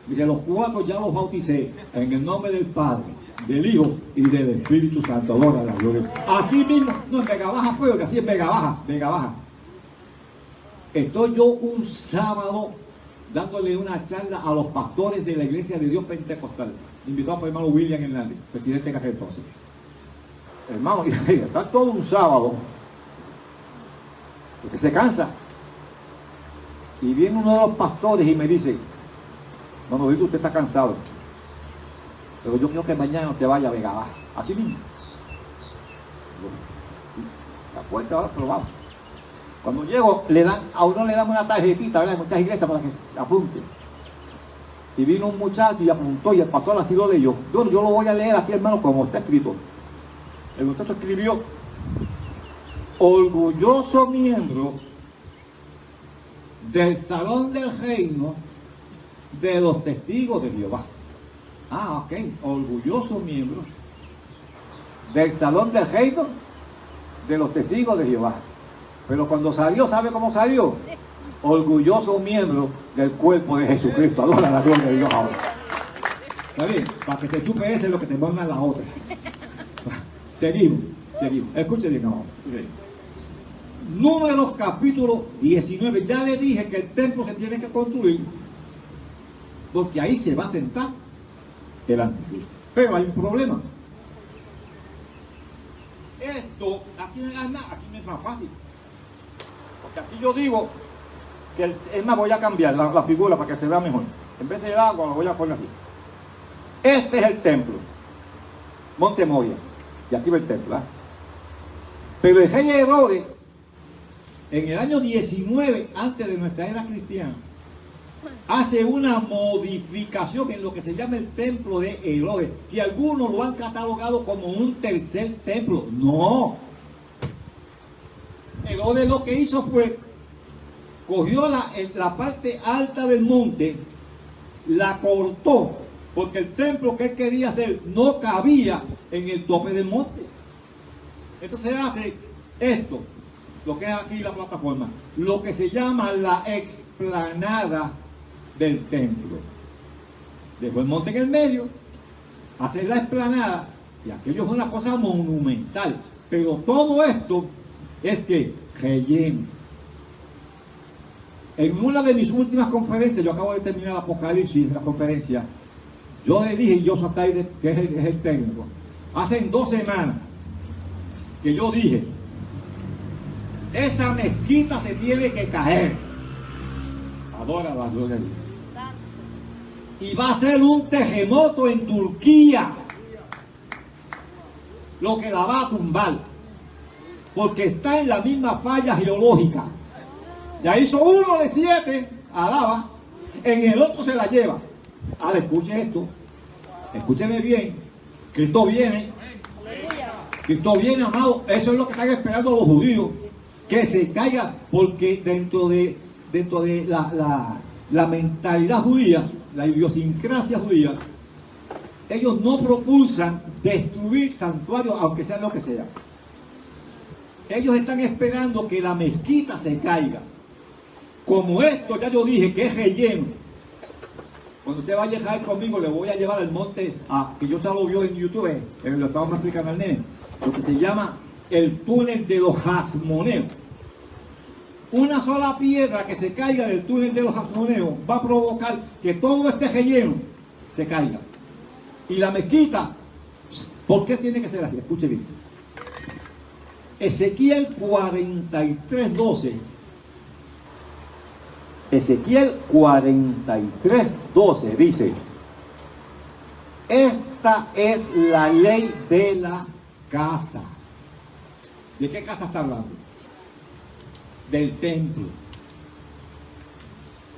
Dice: los 4 ya los bauticé en el nombre del Padre, del Hijo y del Espíritu Santo. Gloria a la gloria. Aquí mismo, no, en Vega Baja fue, que así es Vega Baja. Estoy yo un sábado dándole una charla a los pastores de la Iglesia de Dios Pentecostal, invitado por el hermano William Hernández, presidente de aquel entonces. Hermano, está todo un sábado, porque se cansa. Y viene uno de los pastores y me dice: no, usted está cansado, pero yo quiero que mañana te vaya a Vega Baja. Así mismo. La puerta ahora, pero vamos. Cuando llego, a uno le dan una tarjetita, ¿verdad? En muchas iglesias para que se apunte. Y vino un muchacho y apuntó y el pastor así lo leyó. Yo lo voy a leer aquí, hermano, como está escrito. El muchacho escribió: orgulloso miembro del salón del reino de los testigos de Jehová. Ah, ok, orgulloso miembro del salón del reino de los testigos de Jehová. Pero cuando salió, ¿sabe cómo salió? Orgulloso miembro del cuerpo de Jesucristo. Adora la gloria de Dios ahora. ¿Está bien? Para que te chupe ese es lo que te manda la otra. Seguimos. Escuche bien ahora. Números capítulo 19. Ya le dije que el templo se tiene que construir porque ahí se va a sentar el anticristo. Pero hay un problema. Esto, aquí no es más fácil. Porque aquí yo digo que es más, voy a cambiar la figura para que se vea mejor. En vez del agua lo voy a poner así. Este es el templo, Monte Moria. Y aquí va el templo. Pero el rey Herodes, en el año 19 antes de nuestra era cristiana, hace una modificación en lo que se llama el templo de Herodes, que algunos lo han catalogado como un tercer templo. No. Herodes lo que hizo fue, cogió la parte alta del monte, la cortó, porque el templo que él quería hacer no cabía en el tope del monte. Entonces hace esto, lo que es aquí la plataforma, lo que se llama la explanada del templo. Dejó el monte en el medio, hace la explanada, y aquello es una cosa monumental. Pero todo esto es que relleno. En una de mis últimas conferencias, yo acabo de terminar Apocalipsis, la conferencia, yo le dije, y yo soy que es el técnico, hace 2 semanas, que yo dije, esa mezquita se tiene que caer. Adora la gloria de Dios. Y va a ser un terremoto en Turquía lo que la va a tumbar, porque está en la misma falla geológica. Ya hizo uno de 7, alaba, en el otro se la lleva. Ahora escuche esto, escúcheme bien, Cristo viene, amado. Eso es lo que están esperando los judíos, que se caiga, porque dentro de la mentalidad judía, la idiosincrasia judía, ellos no propulsan destruir santuarios, aunque sea lo que sea. Ellos están esperando que la mezquita se caiga. Como esto, ya yo dije que es relleno. Cuando usted vaya a llegar conmigo, le voy a llevar al monte, que yo ya lo vio en YouTube, lo estábamos explicando al nene, lo que se llama el túnel de los Hasmoneos. Una sola piedra que se caiga del túnel de los Hasmoneos va a provocar que todo este relleno se caiga. Y la mezquita, ¿por qué tiene que ser así? Escuche bien. Ezequiel 43:12. Ezequiel 43:12 dice: esta es la ley de la casa. ¿De qué casa está hablando? Del templo.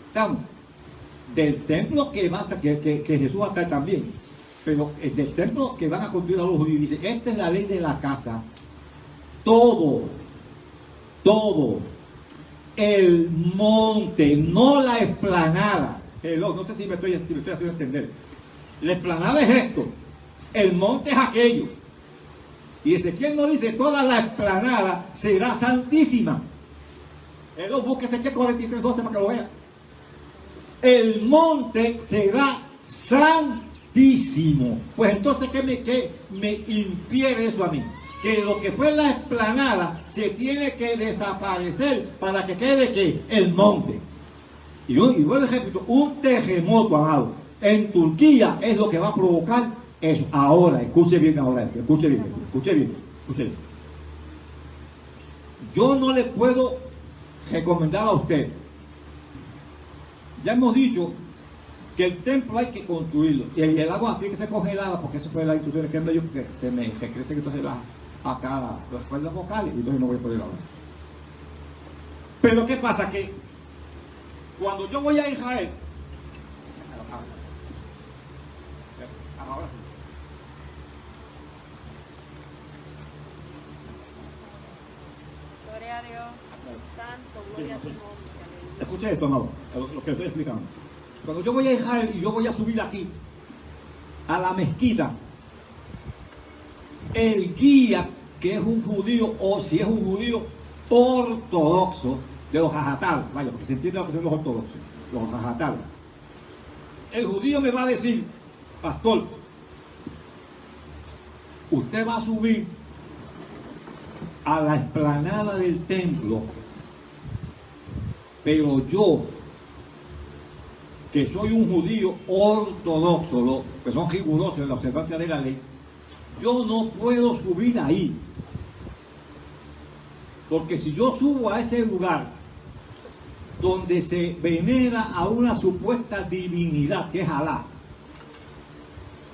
Estamos. Del templo que Jesús va a estar también. Pero del templo que van a construir a los judíos. Dice, esta es la ley de la casa. Todo el monte, no la explanada. No sé si me estoy haciendo entender. La explanada es esto, el monte es aquello. Y Ezequiel no dice toda la explanada será santísima. Busque Ezequiel 43:12 para que lo vea. El monte será santísimo. Pues entonces, ¿qué me infiere eso a mí? Que lo que fue la explanada se tiene que desaparecer para que quede que el monte. Y vuelvo a repito, un terremoto, amado, en Turquía es lo que va a provocar eso. Ahora, escuche bien ahora, escuche bien. Yo no le puedo recomendar a usted. Ya hemos dicho que el templo hay que construirlo. Y el agua tiene que ser congelada, porque eso fue la instrucción que me dio, que crece que entonces acá las cuerdas vocales, y entonces no voy a poder hablar. Pero ¿qué pasa? Que cuando yo voy a Israel, ahora sí. Gloria a Dios. Santo, gloria a tu nombre. Aleluya. Escuche esto, amado, lo que estoy explicando. Cuando yo voy a Israel y yo voy a subir aquí a la mezquita, el guía, que es un judío, o si es un judío ortodoxo, de los Hajatá, vaya, porque se entiende lo que son los ortodoxos, los Hajatá. El judío me va a decir, pastor, usted va a subir a la explanada del templo, pero yo, que soy un judío ortodoxo, que son rigurosos en la observancia de la ley, yo no puedo subir ahí. Porque si yo subo a ese lugar donde se venera a una supuesta divinidad, que es Alá,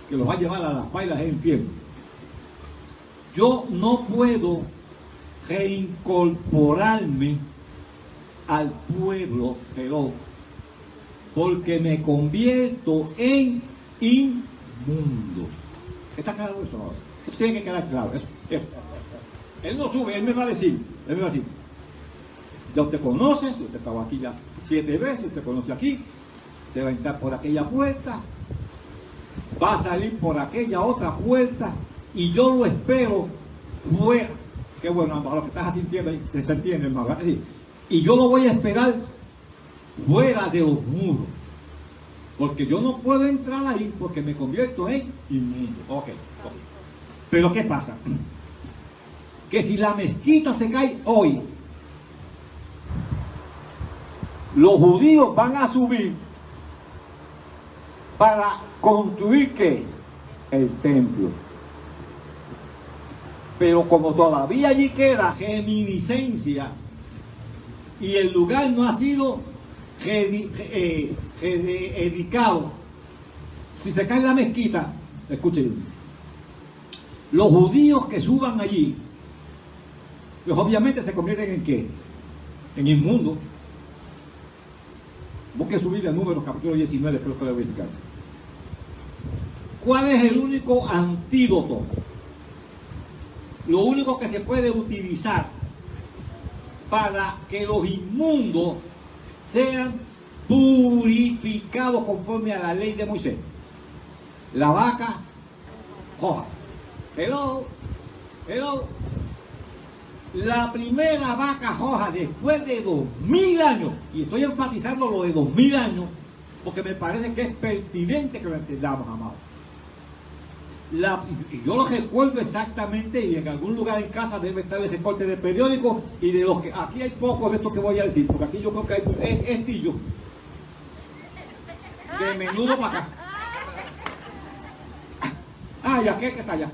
que lo va a llevar a las pailas del infierno, yo no puedo reincorporarme al pueblo, pero porque me convierto en inmundo. ¿Está claro eso? No? Esto tiene que quedar claro. Eso. Él no sube, él me va a decir, ya usted conoce, usted estaba aquí ya 7 veces, usted conoce aquí, usted va a entrar por aquella puerta, va a salir por aquella otra puerta, y yo lo espero fuera. Qué bueno, lo que estás sintiendo ahí, se entiende, hermano, ¿verdad? Sí. Y yo lo voy a esperar fuera de los muros, porque yo no puedo entrar ahí porque me convierto en inmundo. Ok. Pero ¿qué pasa? Que si la mezquita se cae hoy, los judíos van a subir para construir ¿qué? El templo. Pero como todavía allí queda reminiscencia y el lugar no ha sido dedicado, si se cae la mezquita, escuchen, los judíos que suban allí, pues obviamente se convierten en ¿qué? En inmundo. Busque subir el número, capítulo 19, creo que lo voy a explicar. ¿Cuál es el único antídoto? Lo único que se puede utilizar para que los inmundos sean purificados conforme a la ley de Moisés. La vaca coja. Hello. La primera vaca roja después de 2000 años, y estoy enfatizando lo de 2000 años, porque me parece que es pertinente que lo entendamos, amados. Y yo lo recuerdo exactamente, y en algún lugar en casa debe estar el recorte de periódico, y de los que aquí hay pocos de estos que voy a decir, porque aquí yo creo que hay estillo de menudo para acá. Ah, y aquel que está allá.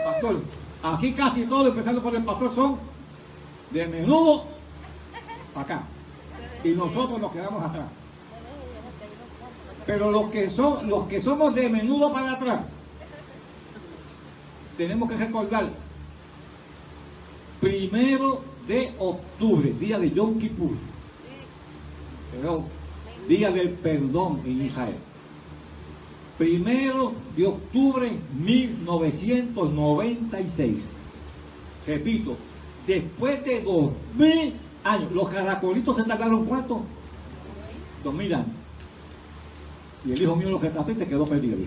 Pastor, aquí casi todos, empezando por el pastor, son de menudo para acá, y nosotros nos quedamos atrás. Pero los que somos de menudo para atrás, tenemos que recordar 1 de octubre, día de Yom Kippur, pero día del perdón en Israel. 1 de octubre 1996. Repito, después de 2000 años. Los caracolitos se tardaron ¿cuánto? 2000 años. Y el hijo mío lo retrató y se quedó perdido.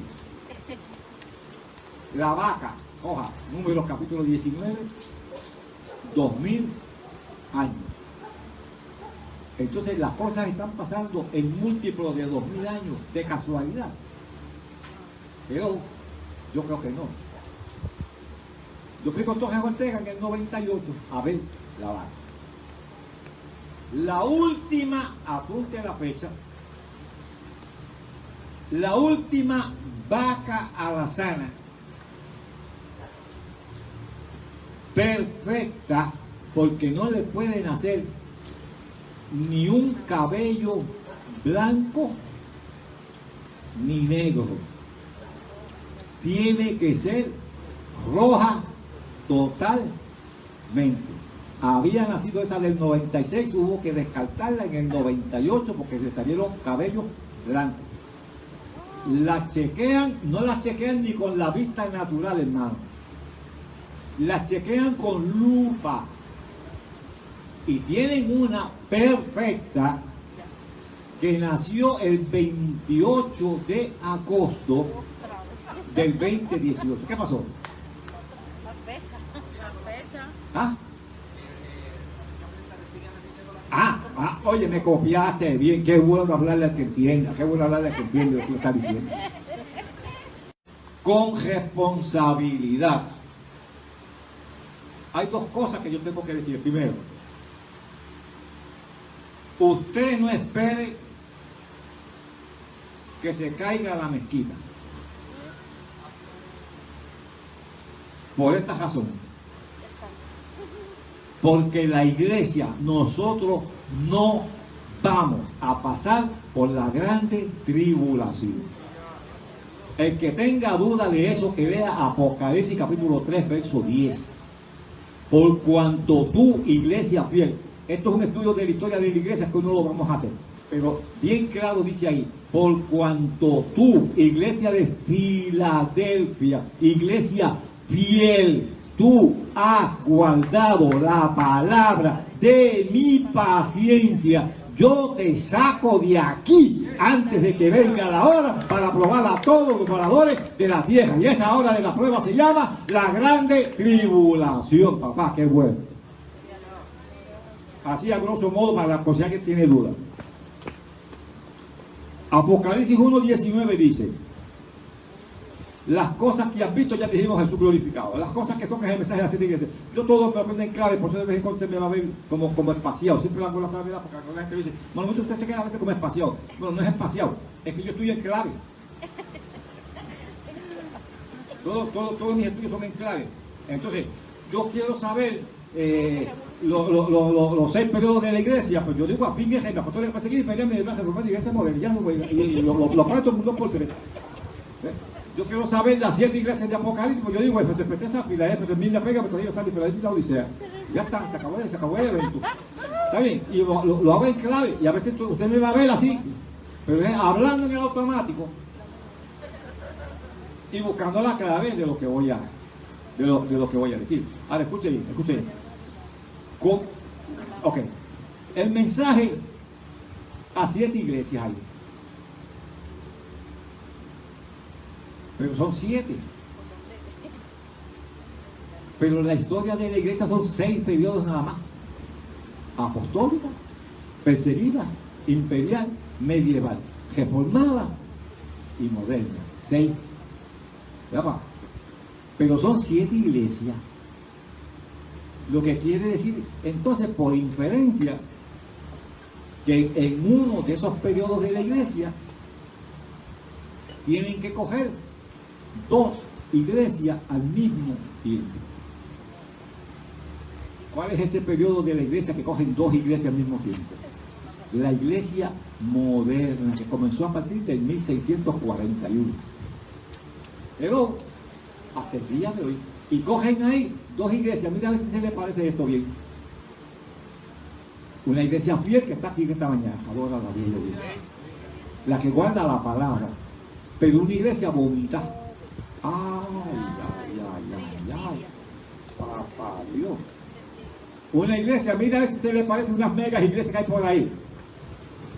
La vaca, hoja, Números capítulo 19, 2000 años. Entonces las cosas están pasando en múltiplos de 2000 años, de casualidad. Pero yo creo que no. Yo fui con Torres Ortega en el 98 a ver la vaca. La última, apunte a la fecha, la última vaca alazana perfecta, porque no le pueden hacer ni un cabello blanco ni negro. Tiene que ser roja totalmente. Había nacido esa del 96, hubo que descartarla en el 98 porque le salieron cabellos blancos. las chequean, no las chequean ni con la vista natural, hermano. Las chequean con lupa. Y tienen una perfecta que nació el 28 de agosto Otra vez. del 2018. ¿Qué pasó? La fecha. La fecha. ¿Ah? Oye, me copiaste bien, qué bueno hablarle al que entienda, qué bueno hablarle al que entiende lo que está diciendo. Con responsabilidad. Hay dos cosas que yo tengo que decir. Primero, usted no espere que se caiga la mezquita. Por esta razón. Porque la iglesia, nosotros no vamos a pasar por la grande tribulación. El que tenga duda de eso, que vea Apocalipsis capítulo 3, verso 10. Por cuanto tú, iglesia fiel, esto es un estudio de la historia de la iglesia que no lo vamos a hacer, pero bien claro dice ahí, por cuanto tú, iglesia de Filadelfia, iglesia fiel, tú has guardado la palabra de mi paciencia, yo te saco de aquí antes de que venga la hora para probar a todos los moradores de la tierra. Y esa hora de la prueba se llama la grande tribulación, papá, qué bueno. Así a grosso modo para la cosa que tiene duda. Apocalipsis 1:19 dice: las cosas que has visto ya te dijimos Jesús glorificado. Las cosas que son el mensaje de la siete iglesias. Yo todo me aprendo en clave, por eso de vez en cuando me va a ver como espaciado. Siempre hago la salvedad porque la gente dice, bueno, muchos de ustedes se quedan a veces como espaciado. Bueno, no es espaciado, es que yo estoy en clave. Todos mis estudios son en clave. Entonces, yo quiero saber los 6 periodos de la iglesia, pues yo digo a Pingue, la apostólica para seguir, imperial, reformada, iglesia moderna, y lo para todo el mundo por 3. Yo quiero saber las 7 iglesias de Apocalipsis, pues yo digo, eso te pertenece a Filadelfia, pero mil la pega, pero todavía sale Filadelfia y la Odisea. Ya está, se acabó el evento. Está bien, y lo hago en clave, y a veces usted me va a ver así, pero es hablando en el automático y buscando la clave de lo que voy a decir. Ahora escuche bien. Ok, el mensaje a 7 iglesias hay. Pero son 7. Pero la historia de la iglesia son 6 periodos nada más: apostólica, perseguida, imperial, medieval, reformada y moderna. 6. ¿Verdad? Pero son 7 iglesias. Lo que quiere decir entonces, por inferencia, que en uno de esos periodos de la iglesia tienen que coger 2 iglesias al mismo tiempo. ¿Cuál es ese periodo de la iglesia que cogen 2 iglesias al mismo tiempo? La iglesia moderna, que comenzó a partir del 1641. Pero hasta el día de hoy, y cogen ahí 2 iglesias. Mira a ver si se le parece esto bien. Una iglesia fiel que está aquí esta mañana, adora la Biblia, la que guarda la palabra, pero una iglesia bonita. Ay, papá Dios. Una iglesia, mira a ver si se le parece unas megas iglesias que hay por ahí.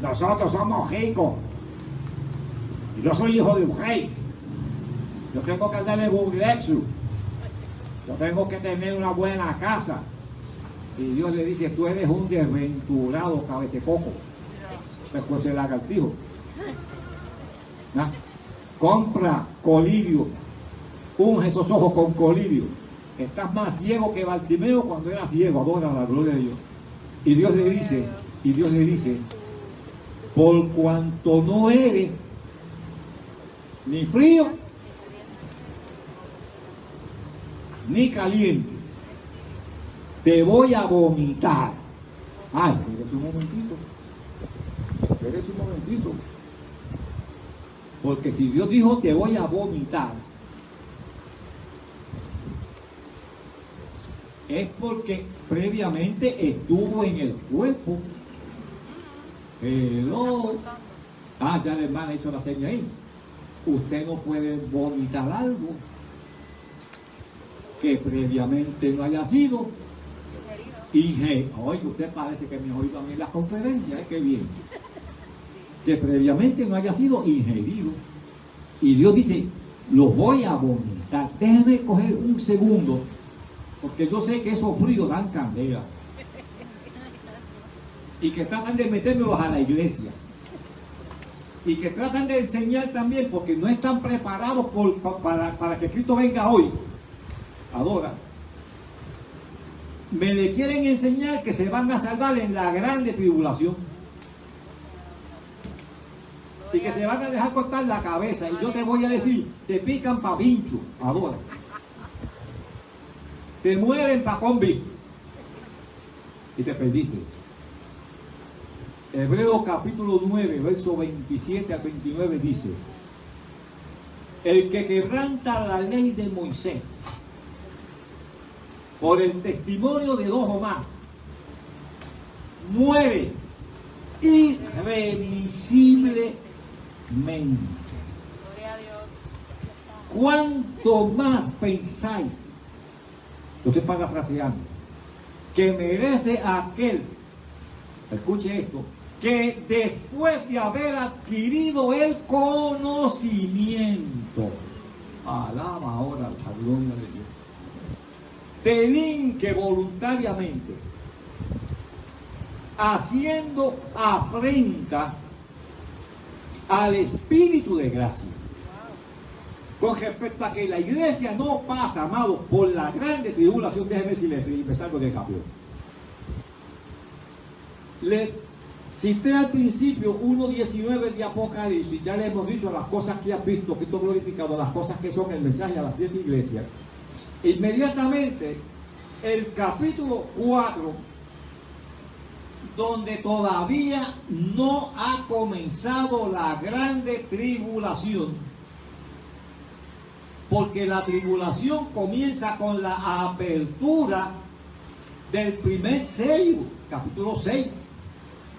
Nosotros somos ricos. Yo soy hijo de un rey. Yo tengo que andar en un Lexus. Yo tengo que tener una buena casa. Y Dios le dice, tú eres un desventurado cabececoco. Después el lagartijo. ¿Ah? Compra colirio. Unge esos ojos con colirio. Estás más ciego que Bartimeo cuando era ciego. Adora la gloria de Dios. Y Dios le dice, por cuanto no eres ni frío ni caliente, te voy a vomitar. Ay, espérese un momentito. Porque si Dios dijo te voy a vomitar, es porque previamente estuvo en el cuerpo. Hello. Ya la hermana hizo la seña ahí. usted no puede vomitar algo que previamente no haya sido ingerido. Oye, usted parece que me ha oído a mí en las conferencias, qué bien. Que previamente no haya sido ingerido. Y Dios dice, lo voy a vomitar. Déjeme coger un segundo, porque yo sé que esos fríos dan candela. Y que tratan de metérmelos a la iglesia. Y que tratan de enseñar también, porque no están preparados para que Cristo venga hoy. Ahora, me le quieren enseñar que se van a salvar en la grande tribulación. Y que se van a dejar cortar la cabeza. Y yo te voy a decir, te pican pa' pincho. Ahora. Te mueren pa' combi. Y te perdiste. Hebreos capítulo 9, verso 27 al 29 dice: el que quebranta la ley de Moisés por el testimonio de dos o más, muere irremisiblemente. Gloria a Dios. ¿Cuánto más pensáis? Lo estoy parafraseando. Que merece aquel, escuche esto, que después de haber adquirido el conocimiento, alaba ahora la gloria de Dios, delinque voluntariamente, haciendo afrenta al Espíritu de gracia. Con respecto a que la iglesia no pasa, amado, por la grande tribulación, déjeme si me salgo de campeón. Le cité al principio 1.19 de Apocalipsis, ya le hemos dicho las cosas que has visto, Cristo glorificado, las cosas que son el mensaje a las 7 iglesias. Inmediatamente, el capítulo 4, donde todavía no ha comenzado la grande tribulación, porque la tribulación comienza con la apertura del primer sello, capítulo 6,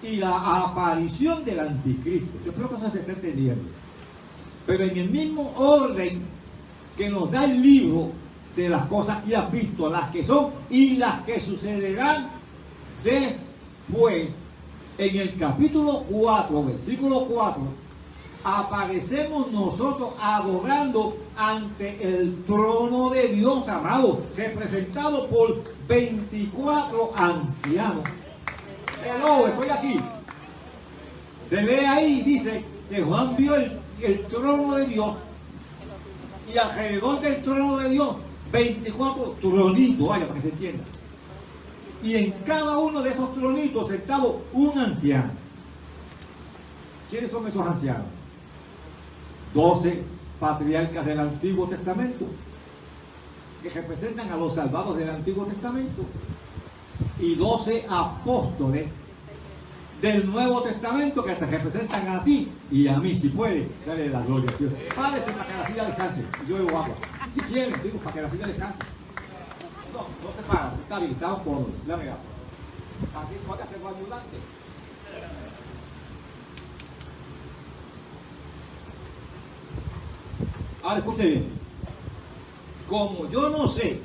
y la aparición del anticristo. Yo creo que eso se está entendiendo. Pero en el mismo orden que nos da el libro de las cosas que has visto, las que son y las que sucederán después, en el capítulo 4, versículo 4, aparecemos nosotros adorando ante el trono de Dios, amado, representado por 24 ancianos. Hello, estoy aquí. Se lee ahí, dice que Juan vio el trono de Dios, y alrededor del trono de Dios 24 tronitos, vaya, para que se entienda. Y en cada uno de esos tronitos sentado un anciano. ¿Quiénes son esos ancianos? 12 patriarcas del Antiguo Testamento, que representan a los salvados del Antiguo Testamento, y 12 apóstoles del Nuevo Testamento, que te representan a ti y a mí. Si puede, dale la gloria a Dios. Párese para que la silla descanse. Yo bebo agua. Si quieren, digo, para que la silla descanse. No se para, está bien, estamos cómodos. Dame agua. Aquí no tengo ayudante. Ahora escuche bien. Como yo no sé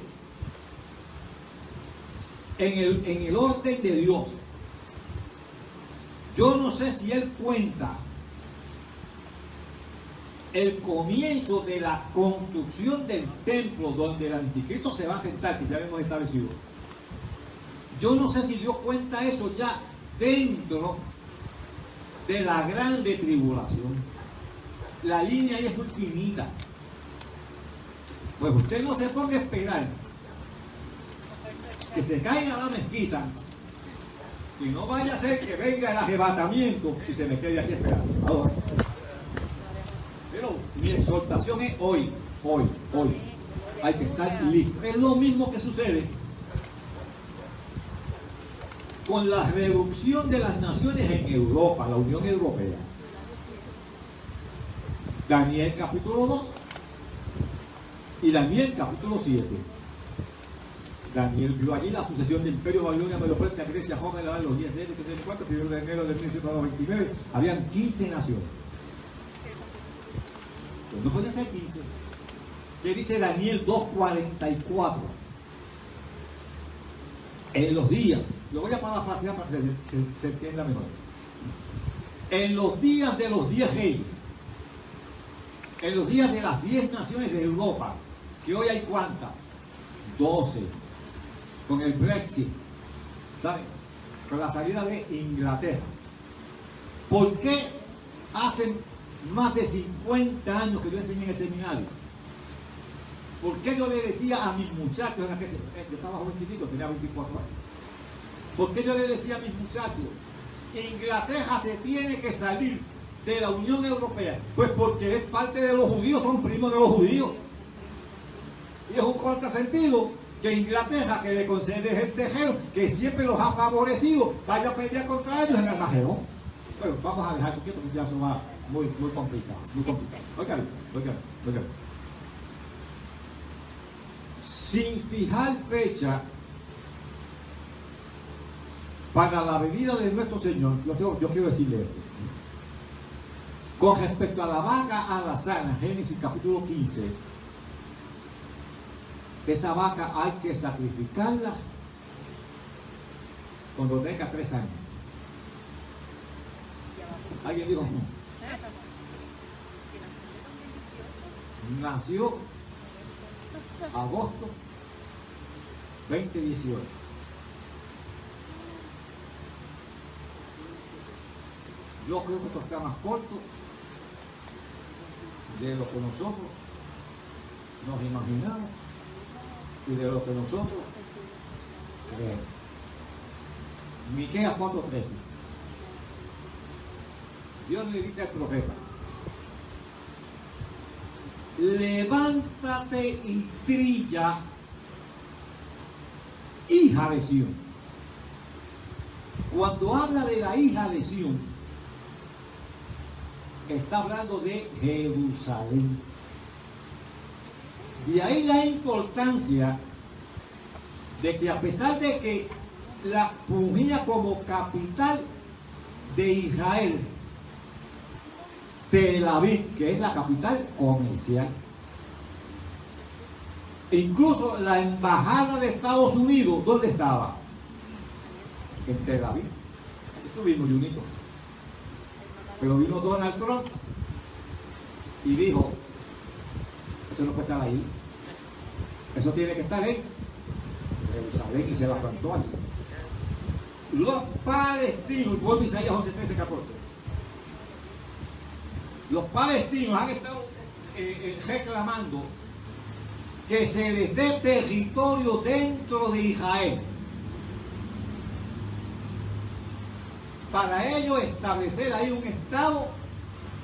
en el orden de Dios, yo no sé si Él cuenta el comienzo de la construcción del templo donde el anticristo se va a sentar, que ya hemos establecido. Yo no sé si Dios cuenta eso ya dentro de la grande tribulación. La línea ahí es muy finita. Pues usted no se ponga a esperar que se caiga la mezquita y no vaya a ser que venga el arrebatamiento y se me quede aquí esperando. Ahora. Pero mi exhortación es hoy. Hay que estar listo. Es lo mismo que sucede con la reducción de las naciones en Europa, la Unión Europea. Daniel capítulo 2 y Daniel capítulo 7. Daniel vio allí la sucesión del imperio Babilonia, Medo-Persia, Grecia, Roma, los 10 de 34, 1 de enero de 1729, habían 15 naciones. Pues no puede ser 15. ¿Qué dice Daniel 2:44? En los días, lo voy a parafrasear para que se entienda mejor. En los días de los 10 reyes, en los días de las 10 naciones de Europa, que hoy hay cuántas, 12, con el Brexit, ¿saben? Con la salida de Inglaterra. ¿Por qué hace más de 50 años que yo enseñé en el seminario? ¿Por qué yo le decía a mis muchachos, yo estaba jovencito, tenía 24 años, por qué yo le decía a mis muchachos, Inglaterra se tiene que salir de la Unión Europea? Pues porque es parte de los judíos, son primos de los judíos. Y es un contrasentido que Inglaterra, que le concede el tejero, que siempre los ha favorecido, vaya a pelear contra ellos en el Magedón. Bueno, vamos a dejar eso quieto, porque ya eso va muy complicado. Muy complicado. Oigan. Sin fijar fecha para la venida de nuestro Señor, yo quiero decirle esto. Con respecto a la vaca alazana, Génesis capítulo 15, esa vaca hay que sacrificarla cuando tenga 3 años. ¿Alguien dijo no? Nació agosto 2018. Yo creo que esto está más corto de lo que nosotros nos imaginamos y de lo que nosotros creemos. Miqueas 4:13. Dios le dice al profeta: levántate y trilla, hija de Sión. Cuando habla de la hija de Sión, está hablando de Jerusalén. De ahí la importancia de que, a pesar de que la fungía como capital de Israel, Tel Aviv, que es la capital comercial, incluso la embajada de Estados Unidos, ¿dónde estaba? En Tel Aviv. Esto vino Junito. Pero vino Donald Trump y dijo: eso no puede estar ahí, eso tiene que estar en Jerusalén, y se la plantó allí. Los palestinos, vuelve Isaías 11:13-14. Los palestinos han estado reclamando que se les dé territorio dentro de Israel, para ellos establecer ahí un estado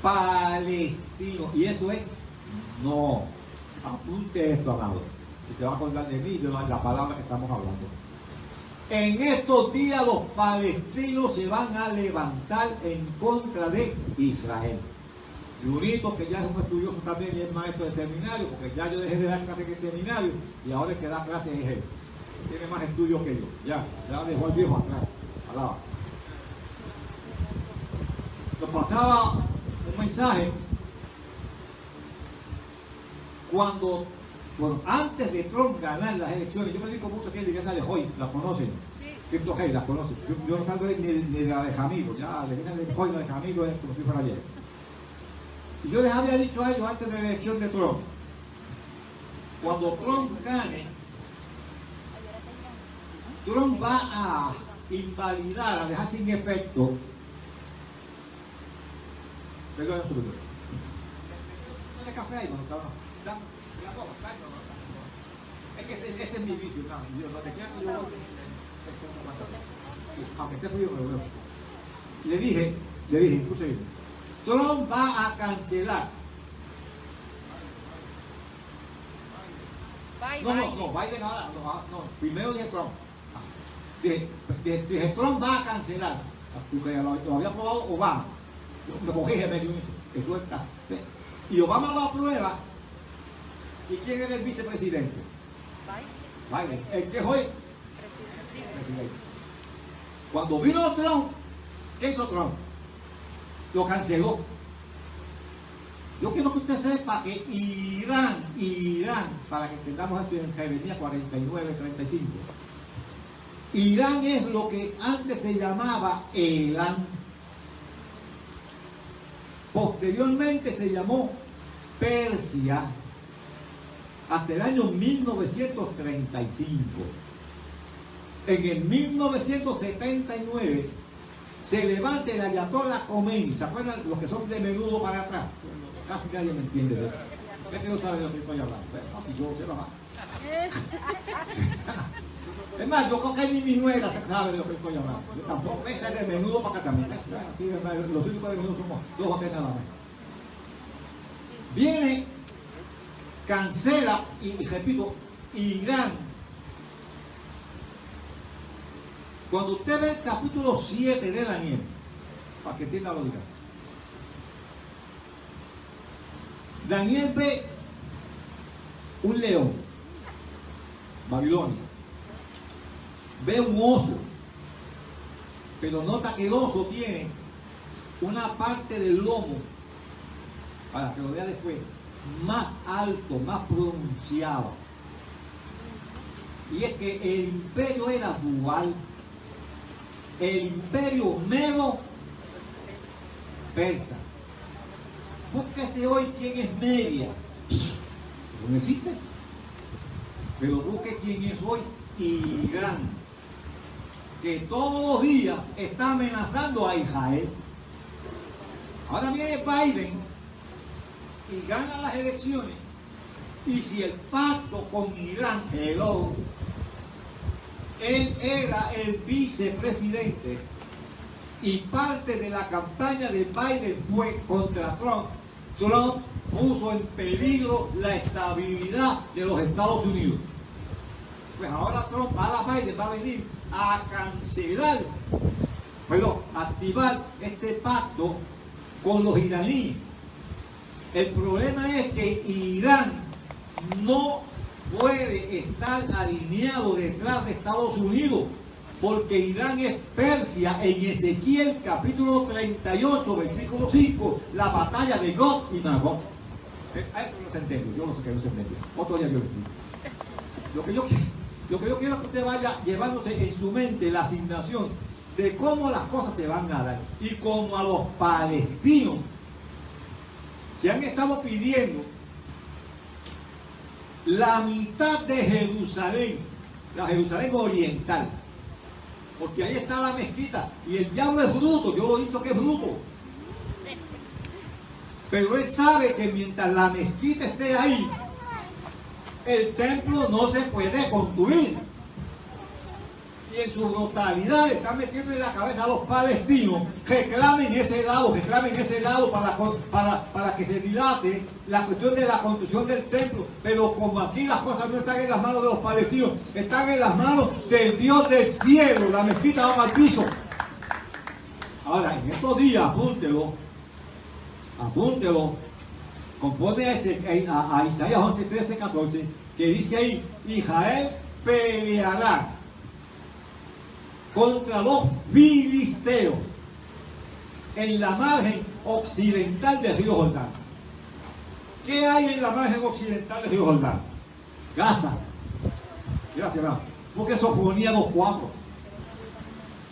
palestino. Y eso es, no, apunte esto, amado, y se va a acordar de mí, de la palabra que estamos hablando. En estos días los palestinos se van a levantar en contra de Israel. Lunito, que ya es un estudioso también y es maestro de seminario, porque ya yo dejé de dar clases en el seminario y ahora el que da clases es él. Tiene más estudios que yo. Ya dejó el viejo atrás. Alaba. Nos pasaba un mensaje cuando, bueno, antes de Trump ganar las elecciones. Yo predico mucho aquí en la iglesia de Hoy, la conocen. Cristo Hey, la conocen. Yo no salgo ni de la de Jamilo, ya la iglesia de Hoy, la de Jamilo es como si fuera ayer. Y yo les había dicho a ellos antes de la elección de Trump: cuando Trump gane, Trump va a invalidar, a dejar sin efecto. Perdón, un segundo. No de café ahí, no. Es que ese es mi vicio, no. Yo no te quiero, yo aunque esté frío, me lo veo. Le dije, escuche bien. Trump va a cancelar. No, Biden ahora, no, primero dije Trump. Dije, Trump va a cancelar, porque lo había aprobado Obama. Me corrígeme, que tú estás. Y Obama lo aprueba. ¿Y quién era el vicepresidente? Biden. El que es hoy presidente. Cuando vino Trump, ¿qué hizo Trump? Lo canceló. Yo quiero que usted sepa que Irán, para que entendamos esto en Jeremías 49, 35, Irán es lo que antes se llamaba Elam. Posteriormente se llamó Persia hasta el año 1935. En el 1979 se levanta el Ayatollah Khomeini. ¿Se acuerdan los que son de menudo para atrás? Casi nadie me entiende de eso. ¿Qué no sabe de lo que estoy hablando? No, si yo sé lo más. Es más, yo creo que ni mi nuera sabe de lo que estoy hablando. Yo tampoco, ese es de menudo para acá también. Sí, los únicos de menudo somos dos o tres nada más. Viene, cancela, y repito, Irán. Cuando usted ve el capítulo 7 de Daniel, para que entienda lo diga, Daniel ve un león, Babilonia, ve un oso, pero nota que el oso tiene una parte del lomo, para que lo vea después, más alto, más pronunciado. Y es que el imperio era dual. El imperio medo-persa. Búsquese hoy quién es Media. Eso no existe. Pero busque quién es hoy Irán, que todos los días está amenazando a Israel. Ahora viene Biden y gana las elecciones. Y si el pacto con Irán, hello, él era el vicepresidente y parte de la campaña de Biden fue contra Trump. Trump puso en peligro la estabilidad de los Estados Unidos. Pues ahora Biden va a venir a cancelar, activar este pacto con los iraníes. El problema es que Irán no puede estar alineado detrás de Estados Unidos, porque Irán es Persia. En Ezequiel capítulo 38, versículo 5, la batalla de Gog y Magog. Eso no se entiende, yo no sé que no se entiende. Otro día yo lo explico. Lo que yo quiero es que usted vaya llevándose en su mente la asignación de cómo las cosas se van a dar, y como a los palestinos que han estado pidiendo la mitad de Jerusalén, la Jerusalén oriental, porque ahí está la mezquita, y el diablo es bruto, yo lo he dicho que es bruto, pero él sabe que mientras la mezquita esté ahí, el templo no se puede construir. Y en su brutalidad están metiendo en la cabeza a los palestinos, reclamen ese lado para que se dilate la cuestión de la construcción del templo. Pero como aquí las cosas no están en las manos de los palestinos, están en las manos del Dios del cielo, la mezquita va para el piso. Ahora, en estos días, apúntelo, conforme a Isaías 11, 13, 14, que dice ahí, Israel peleará contra los filisteos en la margen occidental del río Jordán. ¿Qué hay en la margen occidental del río Jordán? Gaza. Gracias, hermano. Porque Sofonía 2.4.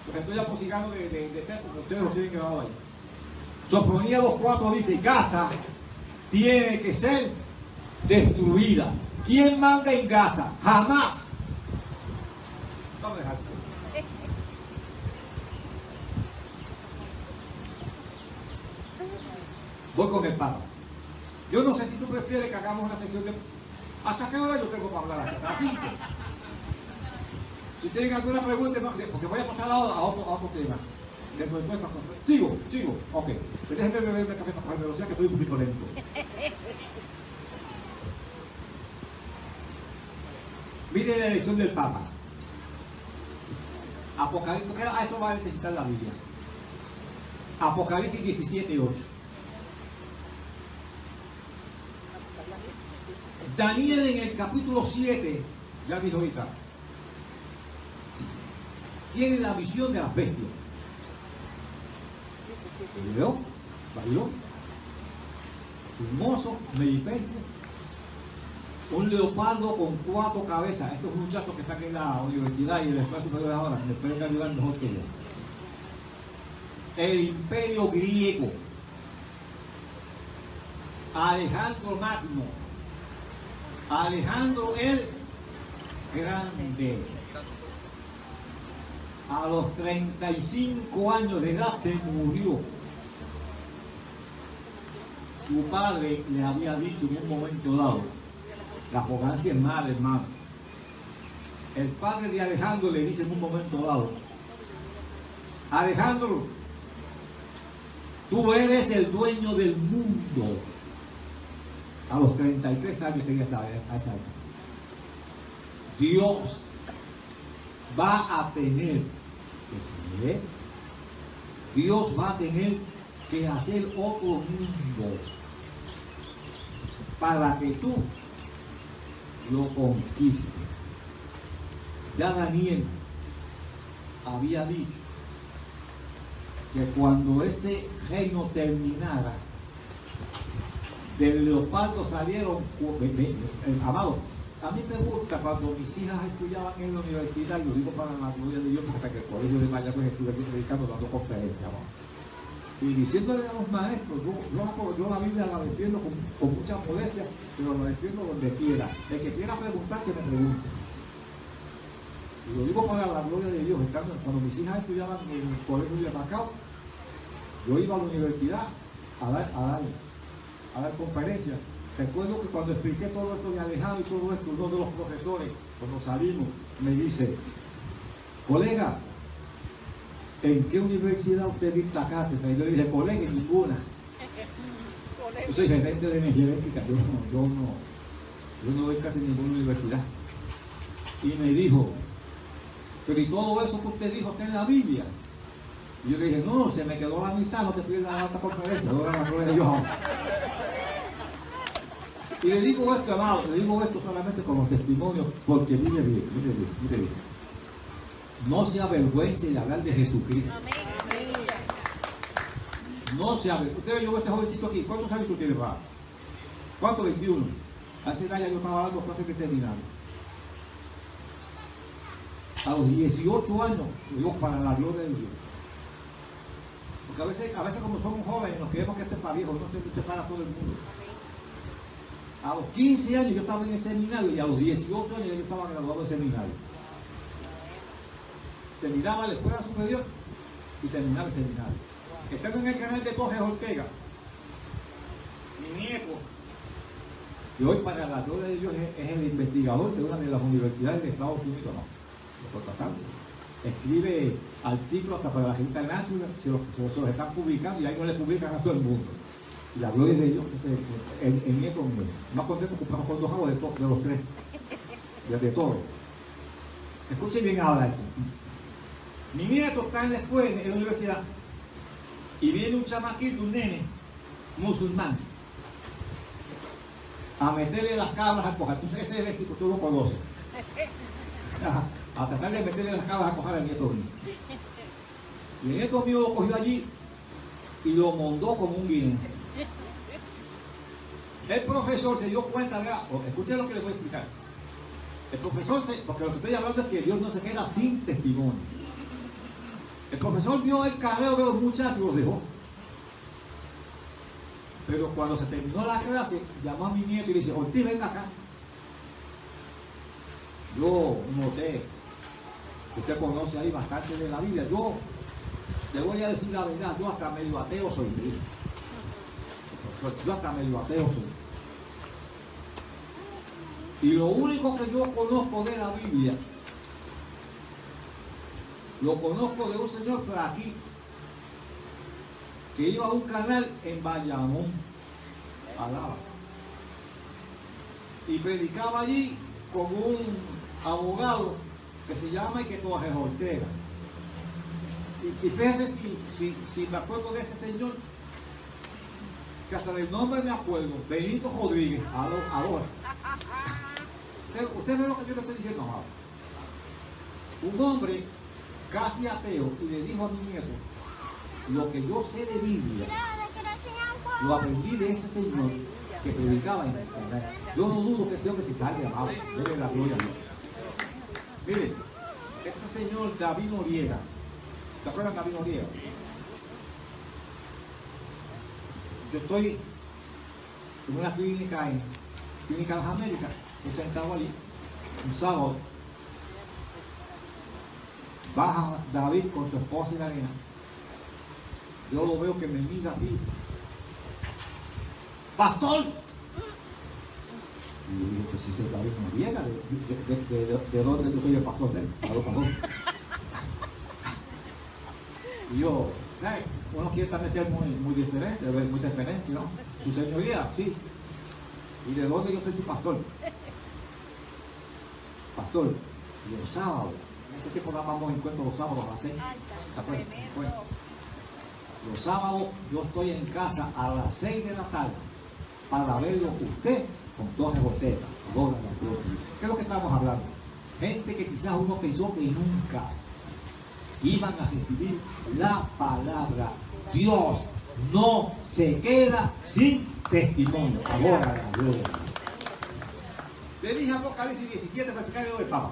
Porque estoy aposigando de texto, que ustedes lo tienen grabado ahí. Sofonía 2.4 dice, Gaza tiene que ser destruida. ¿Quién manda en Gaza? Jamás. Vamos a dejar. Voy con el Papa. Yo no sé si tú prefieres que hagamos una sección de... ¿Hasta qué hora yo tengo para hablar aquí? Hasta las 5. Si tienen alguna pregunta, porque voy a pasar ahora a otro tema. Sigo. Ok. Pero déjenme beberme café para coger velocidad, que estoy un poquito lento. Mire la elección del Papa. Apocalipsis, porque a eso va a necesitar la Biblia. Apocalipsis 17:8. Daniel en el capítulo 7, ya dijo ahorita, tiene la visión de las bestias. ¿Vio? un mozo medipense, un leopardo con 4 cabezas. Estos muchachos que están en la universidad y en la escuela superior ahora me pueden ayudar mejor que yo. El imperio griego, Alejandro Magno, Alejandro el Grande, a los 35 años de edad se murió. Su padre le había dicho en un momento dado: la arrogancia es mala, hermano. El padre de Alejandro le dice en un momento dado: Alejandro, tú eres el dueño del mundo. A los 33 años tenía esa edad. Dios va a tener que, Dios va a tener que hacer otro mundo para que tú lo conquistes. Ya Daniel había dicho que cuando ese reino terminara, del leopardo salieron, amado, a mí me gusta cuando mis hijas estudiaban en la universidad, y lo digo para la gloria de Dios, porque que el colegio de Mayagüez estuve predicando, dando conferencias, y diciéndole a los maestros, yo la Biblia la defiendo con mucha modestia, pero la defiendo donde quiera. El que quiera preguntar, que me pregunte. Y lo digo para la gloria de Dios. Cuando mis hijas estudiaban en el colegio de Macao, yo iba a la universidad a dar conferencias. Recuerdo que cuando expliqué todo esto de Alejandro y todo esto, uno de los profesores, cuando salimos, me dice: colega, ¿en qué universidad usted dicta cátedra? Y yo le dije: colega, en ninguna. Yo soy gerente de energía eléctrica, yo no doy casi en ninguna universidad. Y me dijo: pero ¿y todo eso que usted dijo está en la Biblia? Y yo le dije: no, se me quedó la mitad, no te pierdas la otra conferencia, ahora la gloria de Dios. Y le digo esto, amado, le digo esto solamente como testimonio, porque mire bien. No se avergüence de hablar de Jesucristo. No se avergüence. Usted ve, yo veo a este jovencito aquí. ¿Cuántos años tú tienes, papá? ¿Cuánto? 21. Hace años yo estaba dando clases de seminario. A los 18 años, lo digo para la gloria de Dios. Porque a veces como somos jóvenes, nos creemos que esto es para viejos, no, esto es para todo el mundo. A los 15 años yo estaba en el seminario y a los 18 años yo estaba graduado del seminario. Terminaba la escuela superior y terminaba el seminario. Estando en el canal de Jorge Ortega, mi nieto, que hoy para la gloria de Dios es el investigador de una de las universidades de Estados Unidos, lo contratando. Escribe artículos hasta para la gente internacional, se los están publicando y ahí no le publican a todo el mundo. Y la gloria de Dios, que es el nieto mío. Más contento que compramos con 2 aguas de los 3. De todo. Escuchen bien ahora esto. Mi nieto está en la escuela, en la universidad, y viene un chamaquito, un nene, musulmán, a meterle las cabras a coger. Entonces ese es el éxito, tú lo conoces. A tratar de meterle las cabras a coger al nieto mío. Y el nieto mío lo cogió allí y lo mondó como un guineo. El profesor se dio cuenta, ¿verdad? Escuchen lo que les voy a explicar. El profesor, porque lo que estoy hablando es que Dios no se queda sin testimonio. El profesor vio el careo de los muchachos y los dejó. Pero cuando se terminó la clase, llamó a mi nieto y le dice: Ortiz, venga acá. Yo noté, usted conoce ahí bastante de la Biblia. Yo le voy a decir la verdad, yo hasta medio ateo soy. Yo hasta medio ateo soy. Y lo único que yo conozco de la Biblia, lo conozco de un señor flaquito que iba a un canal en Bayamón, alaba, y predicaba allí con un abogado que se llama Jorge Ortega. Y fíjense si me acuerdo de ese señor, que hasta del nombre me acuerdo, Benito Rodríguez, ahora. Usted ve lo que yo le estoy diciendo, amado. Un hombre casi ateo, y le dijo a mi nieto: lo que yo sé de Biblia, Lo aprendí de ese señor que predicaba en internet. Yo no dudo que ese hombre se salga, amado. Debe la gloria a Dios. Miren, este señor David Noriega, ¿te acuerdas de David Noriega? Yo estoy en una clínica en las Américas, estoy sentado allí, un sábado. Baja David con su esposa y la nena. Yo lo veo que me mira así. ¡Pastor! Y yo digo que si ese David Noriega, ¿de dónde yo soy el pastor de él? Pastor. Y yo, ¿sabes? Uno quiere también ser muy diferente, muy diferente, ¿no? Su señoría, sí. ¿Y de dónde yo soy su pastor? Pastor, y los sábados, en ese tiempo dábamos encuentros los sábados a las 6. ¿Te acuerdas? Bueno, los sábados yo estoy en casa a las 6 de la tarde para verlo usted con Torres Ortega. ¿Qué es lo que estamos hablando? Gente que quizás uno pensó que nunca iban a recibir la palabra. Dios no se queda sin testimonio. Ahora la gloria. Le dije Apocalipsis 17 para explicarle lo del Papa.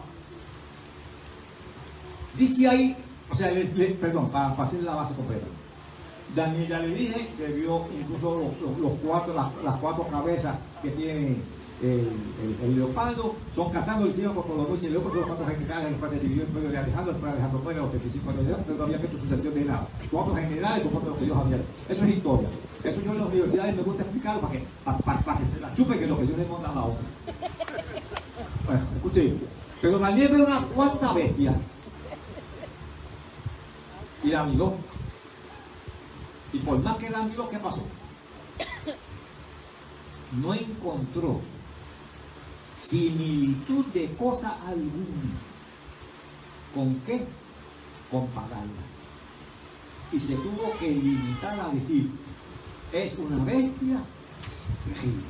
Dice ahí, o sea, perdón, para hacer la base completa. Daniel, ya le dije que vio incluso las cuatro cabezas que tiene el leopardo, son cazando el cielo por los dos y el leopardo, los cuatro generales, el se dividió en medio de Alejandro, después Alejandro muere a los 35 años de edad, pero no había hecho sucesión de nada. Cuatro generales conforme lo que Dios había. Eso es historia. Eso yo en las universidades me gusta explicarlo para que se la chupen que lo que Dios le manda a la otra. Bueno, escuché. Pero Daniel ve una cuarta bestia y la miró. Y por más que la miró, ¿qué pasó? No encontró similitud de cosa alguna. ¿Con qué? Con pagarla. Y se tuvo que limitar a decir, es una bestia terrible.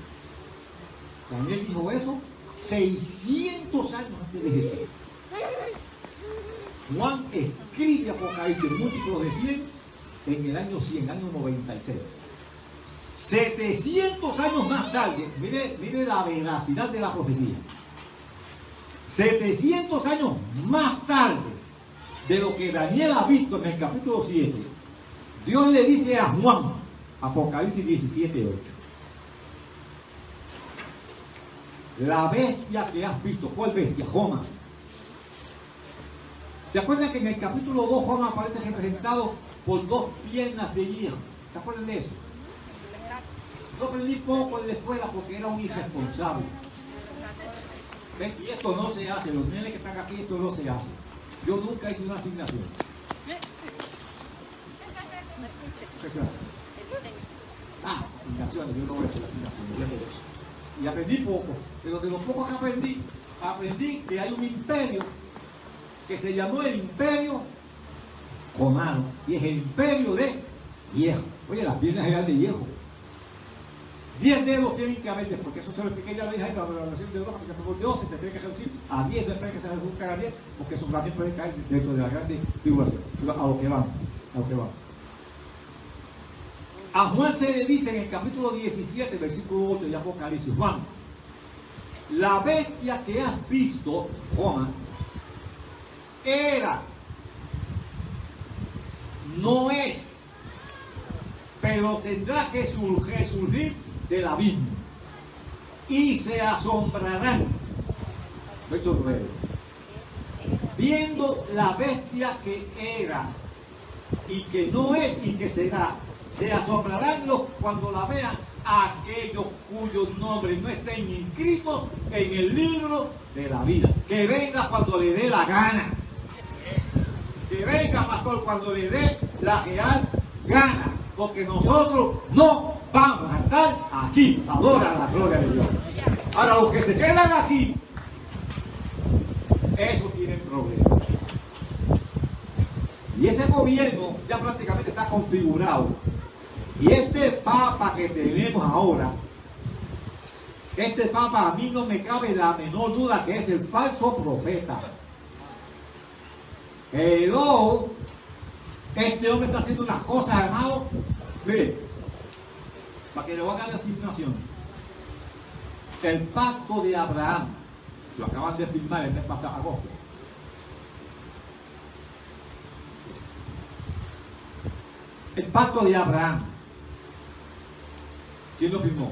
Daniel dijo eso 600 años antes de Jesús. Juan escribe Apocalipsis múltiplos de 100 en el año 100, año 96. 700 años más tarde, mire la veracidad de la profecía. 700 años más tarde de lo que Daniel ha visto en el capítulo 7, Dios le dice a Juan, Apocalipsis 17:8, la bestia que has visto, ¿cuál bestia? Joma. ¿Se acuerdan que en el capítulo 2 Joma aparece representado por dos piernas de hierro? ¿Se acuerdan de eso? Yo aprendí poco en la escuela porque era un irresponsable. ¿Ven? Y esto no se hace, los nenes que están aquí, esto no se hace. Yo nunca hice una asignación. ¿Qué se hace? Asignaciones, yo no voy a hacer asignaciones. Y aprendí poco, pero de lo poco que aprendí que hay un imperio que se llamó el Imperio Romano, y es el imperio de hierro. Oye, las piernas eran de hierro. 10 dedos tienen que haber, porque eso se lo expliqué ya, le dije, la relación de Europa, que por Dios se tiene que reducir a 10, después que se reduzcan a 10, porque eso también puede caer dentro de la grande tribulación. A lo que vamos. A Juan se le dice en el capítulo 17, versículo 8 de Apocalipsis, Juan, la bestia que has visto, Juan, era, no es, pero tendrá que resurgir del abismo y se asombrarán, verso 9, viendo la bestia que era y que no es y que será. Se asombrarán cuando la vean aquellos cuyos nombres no estén inscritos en el libro de la vida. Que venga cuando le dé la gana. Que venga, pastor, cuando le dé la real gana. Porque nosotros no vamos a estar aquí. Adora la gloria de Dios. Ahora, los que se quedan aquí, eso tienen problemas. Y ese gobierno ya prácticamente está configurado. Y este papa que tenemos ahora, este papa a mí no me cabe la menor duda que es el falso profeta. Hello, este hombre está haciendo unas cosas, hermano. Mire, para que le hagan la asignación. El pacto de Abraham, lo acaban de firmar el mes pasado, agosto. El pacto de Abraham, ¿quién lo firmó?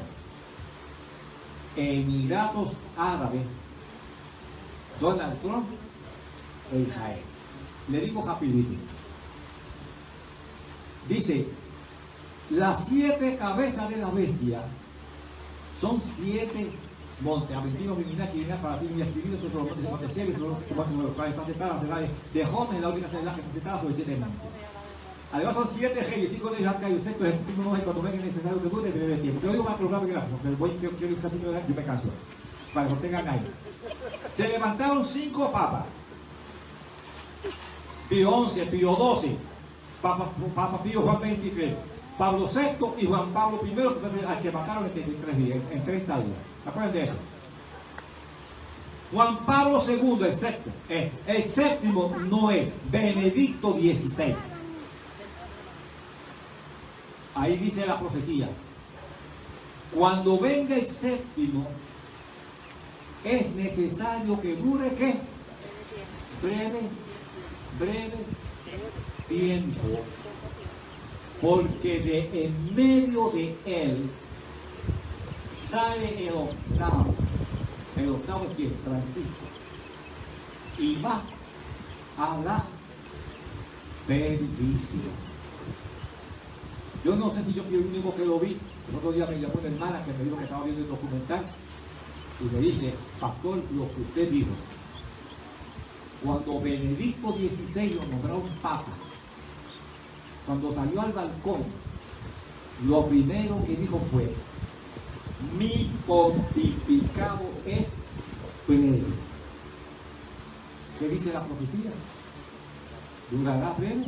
Emiratos Árabes, Donald Trump e Israel. Le digo rapidito. Dice, las 7 cabezas de la bestia son 7 montes. Aventino, Viminaki, Viminaki, para ti, mi escribido, sobre los montes de Montesiel, sobre los cuales está sentada, de Jome, la única celda que está sentada sobre 7 montes. Además son 7 reyes, 5 de ellos han caído, excepto el séptimo no es cuando venga necesario que dure breve tiempo. Yo digo más programa que porque voy quiero estar haciendo yo me canso. Para que lo tengan ahí. Se levantaron 5 papas. Pío XI, Pío XII, Papa Pío Juan XXIII, Pablo VI y Juan Pablo I, al que mataron en 30 días. ¿Acuerdan de eso? Juan Pablo II, el sexto, es. El séptimo no es Benedicto XVI. Ahí dice la profecía. Cuando venga el séptimo, es necesario que dure ¿qué? Breve tiempo. Porque de en medio de él sale el octavo. El octavo es quien, Francisco. Y va a la perdición. Yo no sé si yo fui el único que lo vi. El otro día me llamó una hermana que me dijo que estaba viendo el documental y me dice, pastor, lo que usted dijo. Cuando Benedicto XVI lo nombraron papa, cuando salió al balcón, lo primero que dijo fue, mi pontificado es breve. ¿Qué dice la profecía? ¿Durará breve?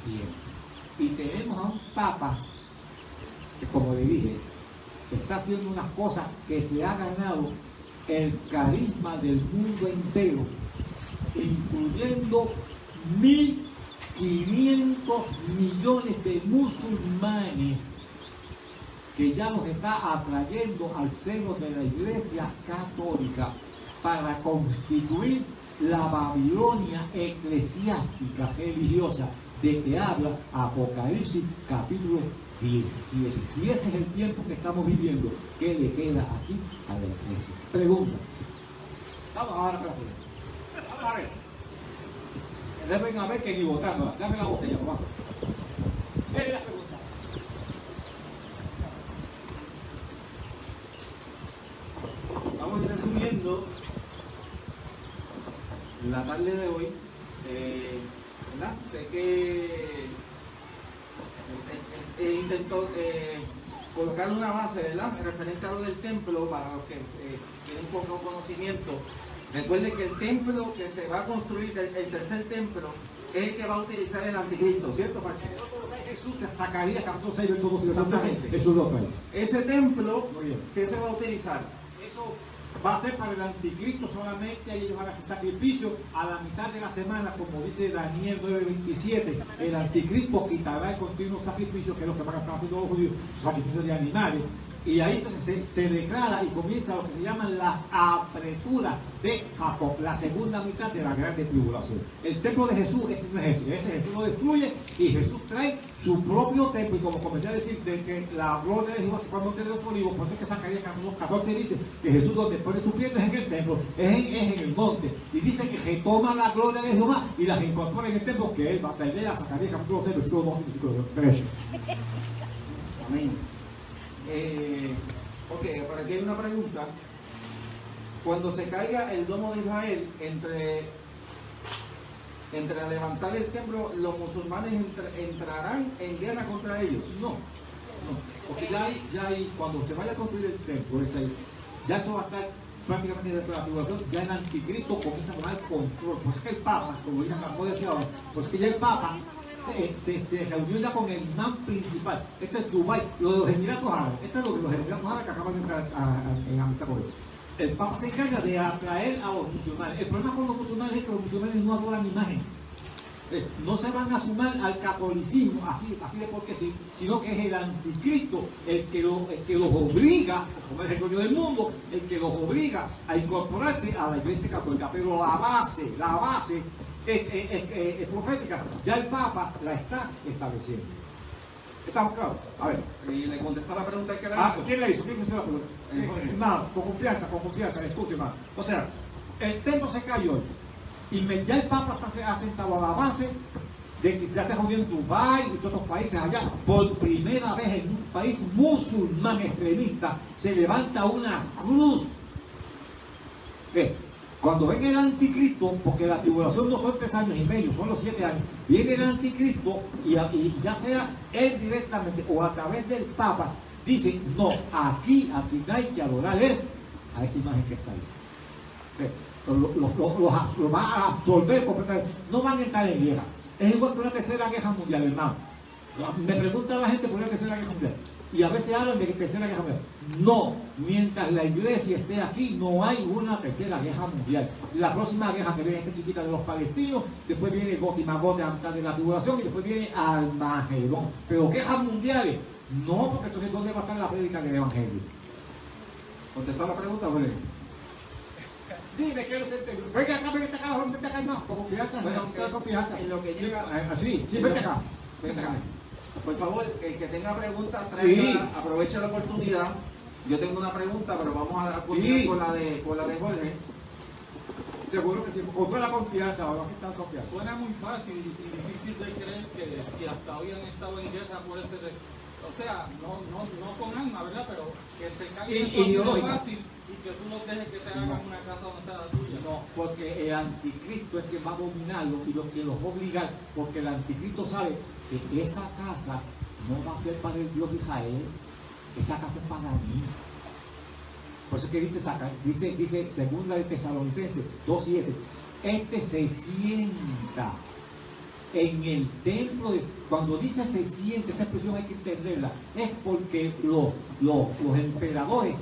Bien. Y tenemos a un papa que, como le dije, está haciendo unas cosas que se ha ganado el carisma del mundo entero, incluyendo 1.500 millones de musulmanes que ya los está atrayendo al seno de la Iglesia Católica para constituir la Babilonia eclesiástica religiosa de que habla Apocalipsis capítulo 17. Si ese es el tiempo que estamos viviendo, ¿qué le queda aquí a la iglesia? Pregunta. Vamos ahora para la pregunta. Vamos a ver. Deben a ver que ni votando. Dame la botella, vamos. Ven la pregunta. Vamos a ir resumiendo la tarde de hoy. ¿Verdad? Sé que intentó colocar una base, ¿verdad?, referente a lo del templo para los que tienen poco conocimiento. Recuerden que el templo que se va a construir, el tercer templo, es el que va a utilizar el anticristo, ¿cierto, Pache? Jesús te sacaría capítulo 6 de todo. Exactamente. Eso es lo que hay. Ese templo, ¿qué se va a utilizar? Eso va a ser para el anticristo solamente, y ellos van a hacer sacrificio a la mitad de la semana, como dice Daniel 9:27. El anticristo quitará el continuo sacrificio, que es lo que van a estar haciendo los judíos, sacrificios de animales. Y ahí entonces se declara y comienza lo que se llaman las apreturas de Jacob, la segunda mitad de la grande tribulación. El templo de Jesús, ese no es ese Jesús lo destruye y Jesús trae su propio templo. Y como comencé a decir, de que la gloria de Jehová se pone monte de los olivos, por eso es que Zacarías 14 dice que Jesús donde pone sus piernas es en el templo, es en el monte. Y dice que retoma la gloria de Jehová y la reincorpora en el templo, que él va a perder a Zacarías 6, versículo 12 y versículo 13. Amén. Ok, por aquí hay una pregunta. Cuando se caiga el domo de Israel, entre levantar el templo, ¿los musulmanes entrarán en guerra contra ellos? No, porque ya hay, cuando se vaya a construir el templo, ya eso va a estar prácticamente dentro de la tribulación. Ya el anticristo comienza a tomar control. Pues que el Papa, como dicen acabo de decir ahora, pues que ya el Papa se reunió ya con el imán principal. Esto es Dubái, lo de los Emiratos Árabes. Esto es lo de los Emiratos Árabes que acaban de entrar en amistad con ellos. El Papa se encarga de atraer a los musulmanes. El problema con los musulmanes es que los musulmanes no adoran imagen. No se van a sumar al catolicismo, así de porque sí, sino que es el anticristo el que los obliga, como es el dueño del mundo, el que los obliga a incorporarse a la iglesia católica. Pero la base es profética, ya el Papa la está estableciendo. ¿Estamos claros? A ver. Y le contestó la pregunta que le Ah, hizo. ¿quién le hizo? ¿Quién hizo la pregunta? Hermano, con confianza, escuche, hermano. O sea, el templo se cayó y ya el Papa está asentado a la base de que ya se jodió en Dubái y todos otros países allá. Por primera vez en un país musulmán extremista se levanta una cruz. Cuando venga el anticristo, porque la tribulación no son 3 años y medio, son los 7 años, viene el anticristo y ya sea él directamente o a través del Papa, dice, no, aquí hay que adorar a esa imagen que está ahí. Lo va a absorber completamente. No van a entrar en guerra. Es igual que una tercera guerra mundial, hermano. Me pregunta la gente por una tercera guerra mundial. Y a veces hablan de tercera guerra mundial. No, mientras la iglesia esté aquí, no hay una tercera guerra mundial. La próxima guerra que viene es chiquita de los palestinos, después viene Gog y Magog de la tribulación y después viene Armagedón. Pero guerras mundiales, no, porque entonces ¿dónde va a estar la prédica del evangelio? ¿Contestó la pregunta, Jorge? Dime que no se entiende. Vete acá, no, con confianza, con confianza. En lo que llega. Sí, vete acá. Vete acá. Por favor, el que tenga preguntas, traiga, Sí. aproveche la oportunidad. Yo tengo una pregunta, pero vamos a continuar Sí. con la de Jorge. Seguro que sí. Con toda la confianza, ahora que está confianza. Suena muy fácil y difícil de creer que si hasta hoy han estado en guerra por ese... O sea, no con alma, ¿verdad? Pero que se caiga Ideológica. fácil y que tú no dejes que te hagan una casa donde está la tuya. No, porque el anticristo es que va a dominarlo y los que los va a obligar, porque el anticristo sabe que esa casa no va a ser para el Dios de Israel, esa casa es para mí. Por eso es que dice segunda de Tesalonicenses 2:7, se sienta en el templo cuando dice se siente, esa expresión hay que entenderla, es porque los emperadores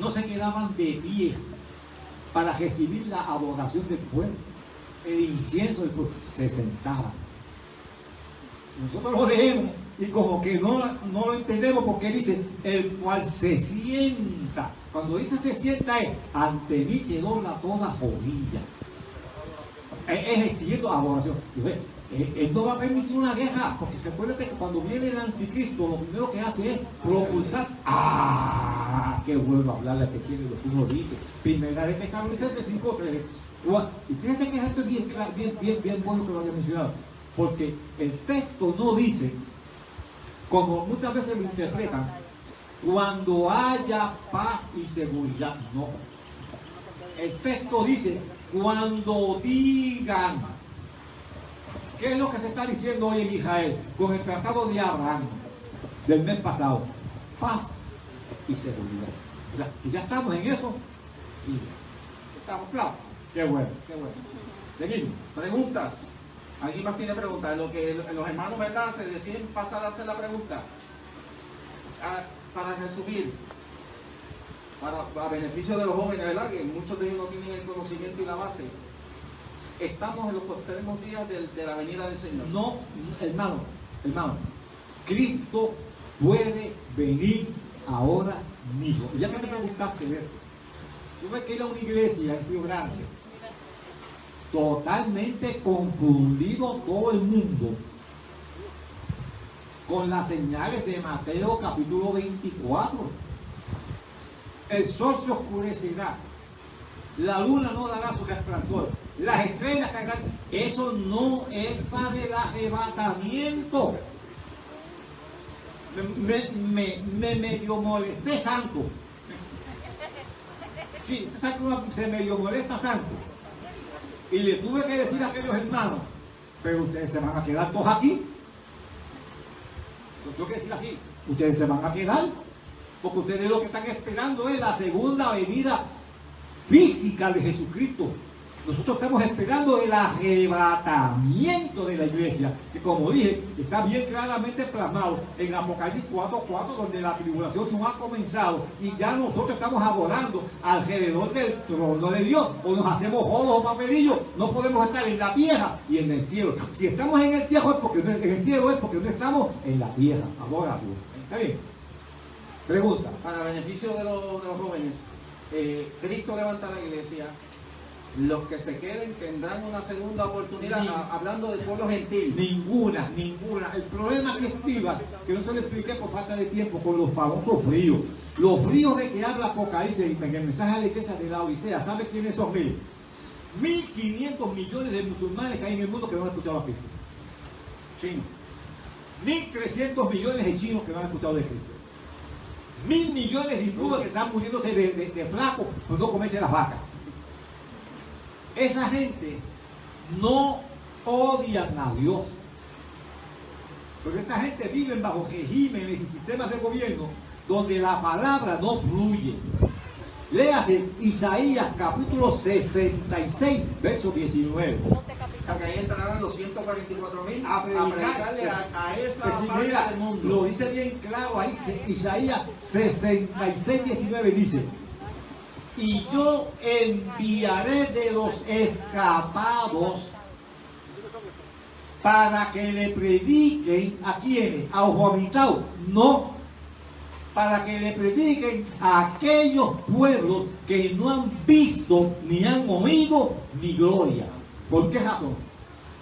no se quedaban de pie para recibir la adoración del pueblo, el incienso del pueblo, se sentaban. Nosotros lo leemos y como que no lo entendemos porque dice el cual se sienta. Cuando dice se sienta es ante mí se dobla toda rodilla. Es exigiendo adoración. Él no va a permitir una guerra, porque recuérdate que cuando viene el anticristo, lo primero que hace es propulsar. ¡Ah! ¡Qué bueno hablarle a que quiere lo que uno dice! Primera de Tesalonicenses 5:3. Y fíjate que esto es bien bueno que lo haya mencionado, porque el texto no dice, como muchas veces lo interpretan, cuando haya paz y seguridad. No. El texto dice, cuando digan. ¿Qué es lo que se está diciendo hoy en Israel con el tratado de Abraham del mes pasado? Paz y seguridad. O sea, que ya estamos en eso y estamos claros. Qué bueno, qué bueno. Seguimos. Preguntas. ¿Alguien más tiene preguntas? Lo que los hermanos, ¿verdad? Se deciden pasar a hacer la pregunta. Para resumir, para beneficio de los jóvenes, ¿verdad? Que muchos de ellos no tienen el conocimiento y la base. Estamos en los próximos días de la venida del Señor. No, hermano, Cristo puede venir ahora mismo. Ya que me preguntaste, yo me quedé a una iglesia en Río Grande, totalmente confundido todo el mundo con las señales de Mateo capítulo 24. El sol se oscurecerá, la luna no dará su resplandor, las estrellas caerán. Eso no es para el arrebatamiento. Me medio molesté santo. Sí, usted sabe que uno se medio molesta santo. Y le tuve que decir a aquellos hermanos, pero ustedes se van a quedar todos aquí. Yo tengo que decir así, ustedes se van a quedar, porque ustedes lo que están esperando es la segunda venida física de Jesucristo. Nosotros estamos esperando el arrebatamiento de la iglesia, que como dije, está bien claramente plasmado en Apocalipsis 4:4, donde la tribulación no ha comenzado y ya nosotros estamos adorando alrededor del trono de Dios, o nos hacemos jodos o papelillos. No podemos estar en la tierra y en el cielo. Si estamos en el cielo es porque no, en el cielo es porque no estamos en la tierra. Adora a Dios. ¿Está bien? Pregunta. Para beneficio de los jóvenes, Cristo levanta la iglesia. Los que se queden tendrán una segunda oportunidad, hablando del pueblo gentil. Ninguna. El problema que escriba, que no se lo expliqué por falta de tiempo, con los famosos fríos. Los fríos de que habla Apocalipsis en el mensaje a la iglesia de la Odisea. ¿Sabe quiénes son? Miren, 1.500 millones de musulmanes que hay en el mundo que no han escuchado a Cristo. Chinos. 1.300 millones de chinos que no han escuchado de Cristo. 1.000 millones de hindúes que están muriéndose de flacos por no comerse las vacas. Esa gente no odian a Dios, porque esa gente vive bajo regímenes y sistemas de gobierno donde la palabra no fluye. Léase Isaías capítulo 66, verso 19. O sea, que ahí entrarán los 144.000 A predicarle a esa Pues sí, parte mira, del mundo. lo dice bien claro ahí, Isaías 66, 19 dice: y yo enviaré de los escapados para que le prediquen a quienes, a los vomitados, no, para que le prediquen a aquellos pueblos que no han visto ni han oído mi gloria. ¿Por qué razón?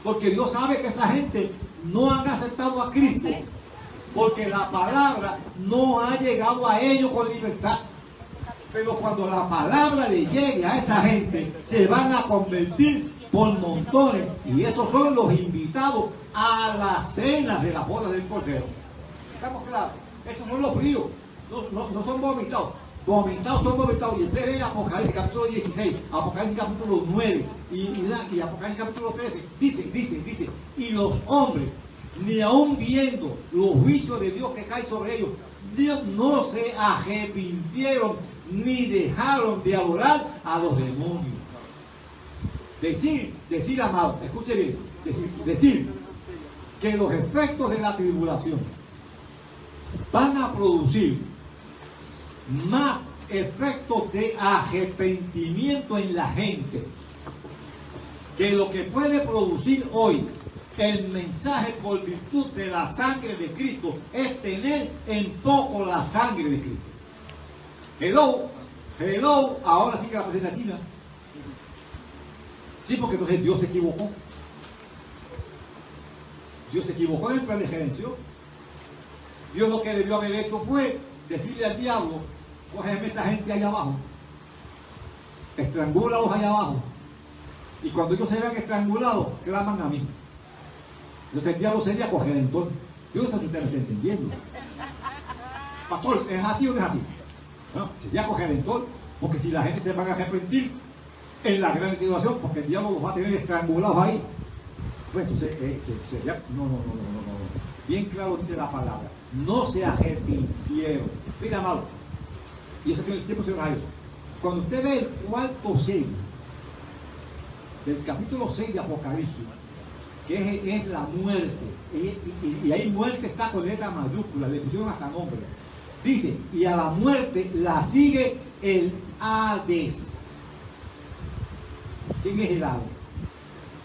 Porque Dios sabe que esa gente no han aceptado a Cristo, porque la palabra no ha llegado a ellos con libertad. Pero cuando la palabra le llegue a esa gente, se van a convertir por montones. Y esos son los invitados a la cena de la boda del Cordero. ¿Estamos claros? Esos son los fríos. No son vomitados. Vomitados son vomitados. Y usted ve Apocalipsis capítulo 16, Apocalipsis capítulo 9 y Apocalipsis capítulo 13. Dice. Y los hombres, ni aun viendo los juicios de Dios que caen sobre ellos, Dios no se arrepintieron ni dejaron de adorar a los demonios. Decir, amado, escuche bien, decir que los efectos de la tribulación van a producir más efectos de arrepentimiento en la gente que lo que puede producir hoy el mensaje por virtud de la sangre de Cristo, es tener en poco la sangre de Cristo. Hello, ahora sí que la presenta China. Sí, porque entonces Dios se equivocó. Dios se equivocó en el plan de redención. Dios lo que debió haber hecho fue decirle al diablo: cógeme esa gente allá abajo, estrangúlalos allá abajo, y cuando ellos se vean estrangulados, claman a mí. Entonces el diablo sería cogerentor. Yo no sé si usted me está entendiendo. Pastor, ¿es así o no es así? ¿No? Sería cogerentor, porque si la gente se van a arrepentir en la gran tribulación, porque el diablo los va a tener estrangulados ahí, pues entonces sería... No. Bien claro dice la palabra: no se arrepintieron. Mira, amado, y eso tiene el tiempo, señor Jairo. Cuando usted ve el cuarto sello del capítulo 6 de Apocalipsis, que es la muerte, y ahí muerte está con letra mayúscula, le pusieron hasta nombre. Dice: y a la muerte la sigue el Hades. ¿Quién es el Hades?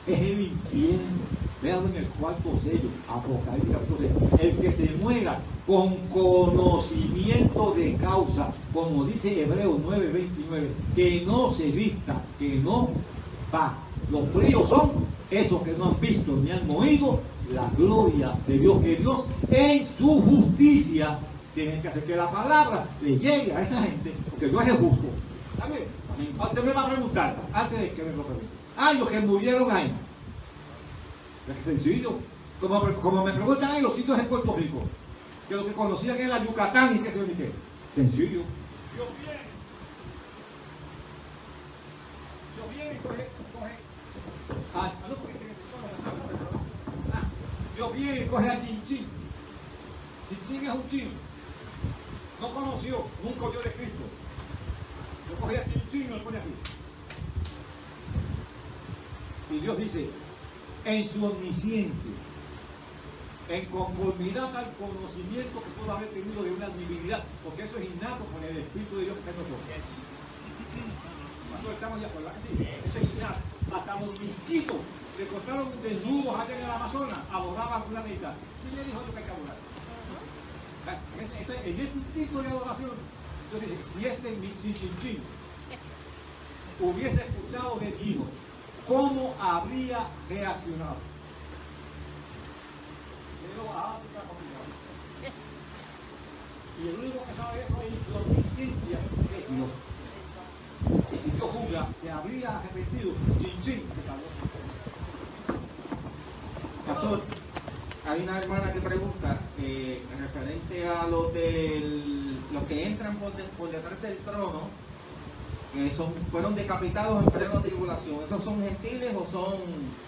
Es el infierno. Vean en el cuarto sello, Apocalipsis capítulo 6. El que se muera con conocimiento de causa, como dice Hebreos 9:29, que no se vista, que no va. Los fríos son esos que no han visto ni han oído la gloria de Dios, que Dios en su justicia tiene que hacer que la palabra le llegue a esa gente, porque Dios es justo. ¿Sabe? Usted me va a preguntar, antes de que me lo pregunte: los que murieron ahí. Es sencillo. Como me preguntan ahí los sitios en Puerto Rico, que lo que conocían era Yucatán y qué sé yo ni qué. Sencillo. Dios viene y coge. Dios viene y coge a Chinchín. Chinchín es un chino. No conoció, nunca oyó de Cristo. Yo cogí a Chinchín y lo pone aquí. Y Dios dice, en su omnisciencia, en conformidad al conocimiento que pudo haber tenido de una divinidad, porque eso es innato con el Espíritu de Dios que está en nosotros. Nosotros estamos de acuerdo, ¿verdad que sí? Eso es innato. Hasta los misquitos que cortaron desnudos allá en el Amazonas, adoraban una deidad. ¿Quién le dijo lo que hay que adorar? En ese tipo de adoración, yo dije, si este Chinchin hubiese escuchado de Guido, ¿cómo habría reaccionado? Y el único que sabe eso es su omnisciencia, es Dios. Y si Dios juzga, se habría arrepentido, Chinchin se salvó. Pastor, hay una hermana que pregunta referente a los que entran por detrás del trono, que fueron decapitados en plena tribulación. ¿Esos son gentiles o son...?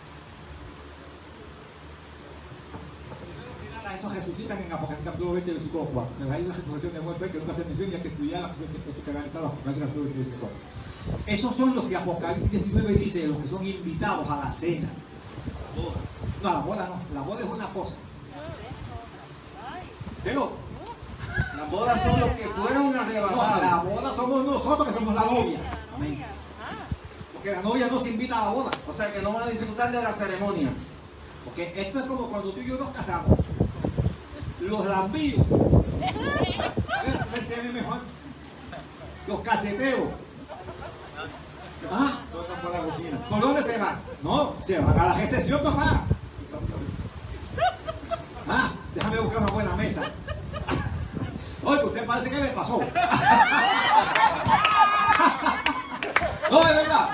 Esos resucitan en Apocalipsis capítulo 20, versículo 4. Hay una resurrección de muerte que nunca se menciona y hay que estudiar la resurrección que realizar Apocalipsis capítulo 20, versículo 4. Esos son los que Apocalipsis 19 dice, los que son invitados a la cena. No, la boda no. La boda es una cosa. Pero Las bodas son los que fueron no, arrebatados. la boda somos nosotros que somos la novia. Porque la novia no se invita a la boda. O sea que no van a disfrutar de la ceremonia. Porque esto es como cuando tú y yo nos casamos. Los lambíos. A ver si se entiende mejor. Los cacheteos. ¿Ah? Tocan por la cocina. ¿Por dónde se van? No, se van a la recepción, papá. Ah, déjame buscar una buena mesa. Oye, usted parece que le pasó. No, es verdad.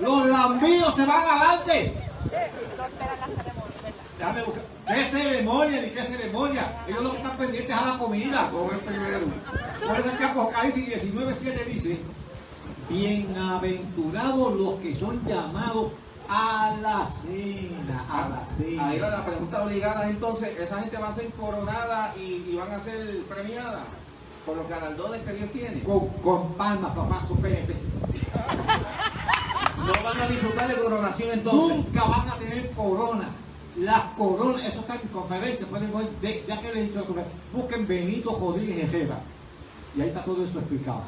Los lambíos se van adelante. Déjame buscar. ¿Qué ceremonia ni qué ceremonia? Ellos lo que están pendientes a la comida. Comer primero. Por eso es que Apocalipsis 19:7 dice: bienaventurados los que son llamados a la cena, a la cena. Ahí va la pregunta obligada. Entonces, esa gente va a ser coronada y van a ser premiada por los galardones que Dios tiene. Con palmas, papá, son PNP. No van a disfrutar de coronación entonces. Nunca van a tener corona. Las coronas, eso está en mi conferencia, pueden ver, ya que les he dicho, busquen Benito Rodríguez Herrera. Y ahí está todo eso explicado.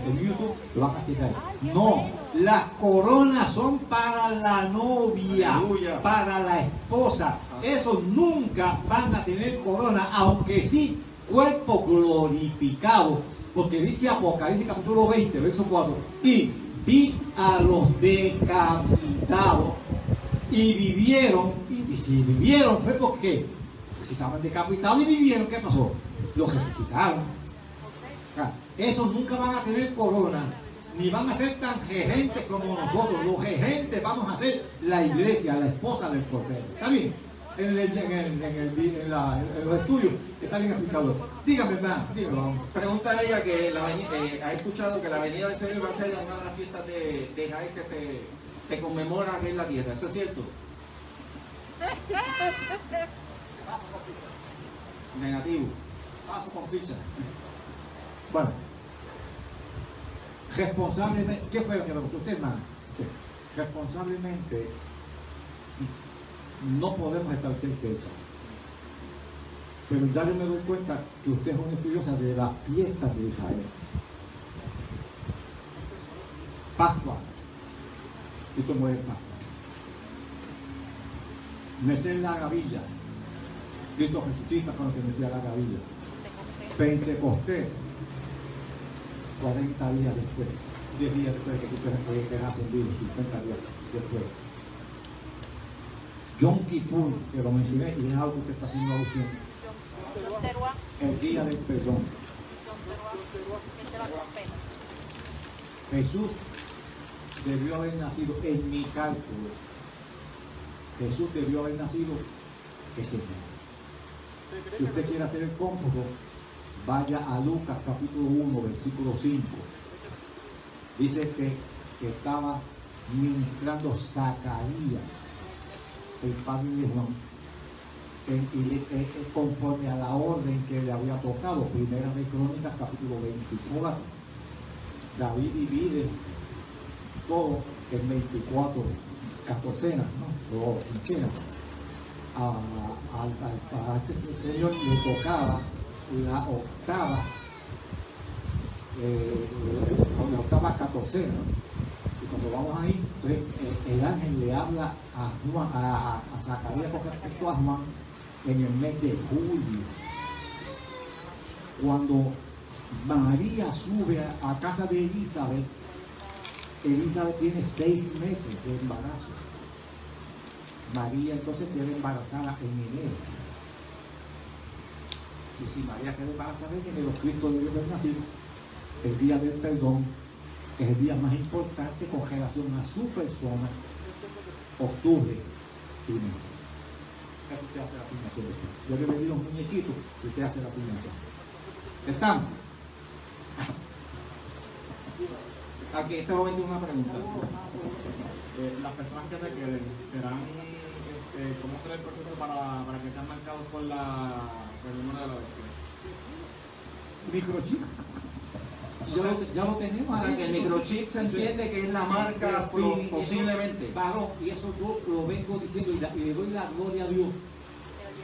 En YouTube lo van a explicar. No, las coronas son para la novia, Aleluya. para la esposa. Eso nunca van a tener corona, aunque sí cuerpo glorificado. Porque dice Apocalipsis capítulo 20, verso 4. Y vi a los decapitados y vivieron. Y si vivieron fue porque si estaban decapitados y vivieron, ¿qué pasó? Los resucitaron. Esos nunca van a tener corona, ni van a ser tan regentes como nosotros. Los regentes vamos a ser la iglesia, la esposa del Cordero. ¿Está bien? En los estudios está bien explicado. Dígame, hermano, dígame. Pregunta a ella que ha escuchado que la venida del Señor va a ser una de las fiestas de Israel que se conmemora aquí en la tierra. ¿Eso es cierto? Negativo. Paso con ficha. Bueno, responsablemente, ¿qué fue lo que preguntó usted, hermano? Responsablemente, no podemos establecer fecha. Pero ya yo me doy cuenta que usted es una estudiosa de las fiestas de Israel. Pascua. Esto muere en Pascua. Mesías la gavilla. Cristo resucita cuando se Mesías la gavilla. Pentecostés. 40 días después, 10 días después de que Cristo fue ascendido, 50 días después. Yom Kippur, que lo mencioné, y es algo que usted está haciendo alusión. El día del perdón. Jesús debió haber nacido en mi cálculo. Jesús debió haber nacido ese día. Si usted quiere hacer el cómputo, vaya a Lucas capítulo 1, versículo 5. Dice que estaba ministrando Zacarías, el padre de Juan, conforme a la orden que le había tocado. Primera de Crónicas capítulo 24. David divide todo en 24 catorcenas, ¿no? O quincenas. A este señor le tocaba la octava, la octava catorcena. Y cuando vamos ahí, entonces el ángel le habla a Juan, a Zacarías con respecto a Juan en el mes de julio. Cuando María sube a casa de Elizabeth, Elizabeth tiene 6 meses de embarazo. María entonces queda embarazada en enero. Y si María queda embarazada en enero, Cristo debe haber nacido el día del perdón, que es el día más importante con relación a su persona, octubre 1. Usted hace la asignación de esto. Yo le pedí los muñequitos y usted hace la asignación. ¿Estamos? Aquí en este momento una pregunta. Las personas que se queden serán, ¿cómo será el proceso para que sean marcados por el número de la bestia? Microchip. Ya lo tenemos. O sea, que el microchip se entiende que es la marca posiblemente. Varón, y eso yo lo vengo diciendo y le doy la gloria a Dios,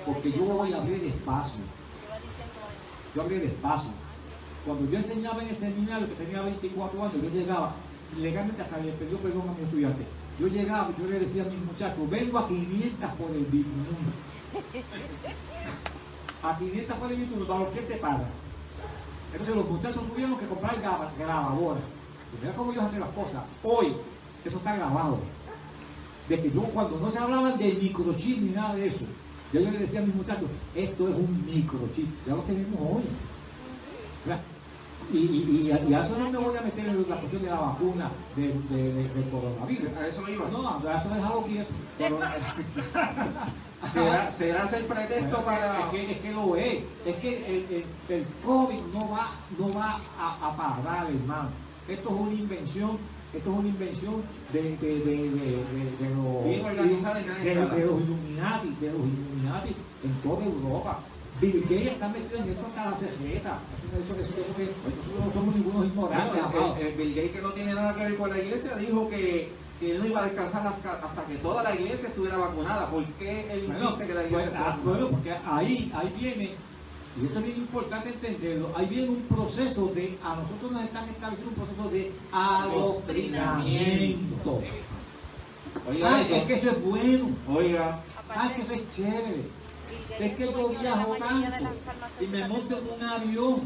porque yo voy a abrir espacio. Yo abrí espacio. Cuando yo enseñaba en el seminario, que tenía 24 años, yo llegaba, legalmente hasta le pedí perdón a mi estudiante. Yo llegaba y yo le decía a mis muchachos, vengo a 500 por el bitumen. A 500 por el bitumen, ¿para qué te paga? Entonces los muchachos tuvieron que comprar grabadora. Y mira cómo ellos hacen las cosas. Hoy, eso está grabado. De que yo, cuando no se hablaban de microchip ni nada de eso, yo le decía a mis muchachos, esto es un microchip. Ya lo tenemos hoy. ¿Verdad? Y a eso no me voy a meter en la cuestión de la vacuna del coronavirus. A eso iba. No, a eso dejado quieto. ¿Será el pretexto para...? Es que lo es. Es que el COVID no va a parar, hermano. Esto es una invención. Esto es una invención de los Illuminati en toda Europa. Bill Gates está metido en esto hasta la secreta. Nosotros no somos ningunos ignorantes. Bill Gates, que no tiene nada que ver con la iglesia, dijo que él no iba a descansar hasta que toda la iglesia estuviera vacunada. ¿Por qué él insiste que la iglesia esté vacunada? Bueno, porque ahí viene, y esto es bien importante entenderlo, ahí viene un proceso a nosotros nos están estableciendo un proceso de adoctrinamiento. Oiga, Es que eso es bueno. Oiga, Que eso es chévere. Es que yo viajo tanto y me monto en un avión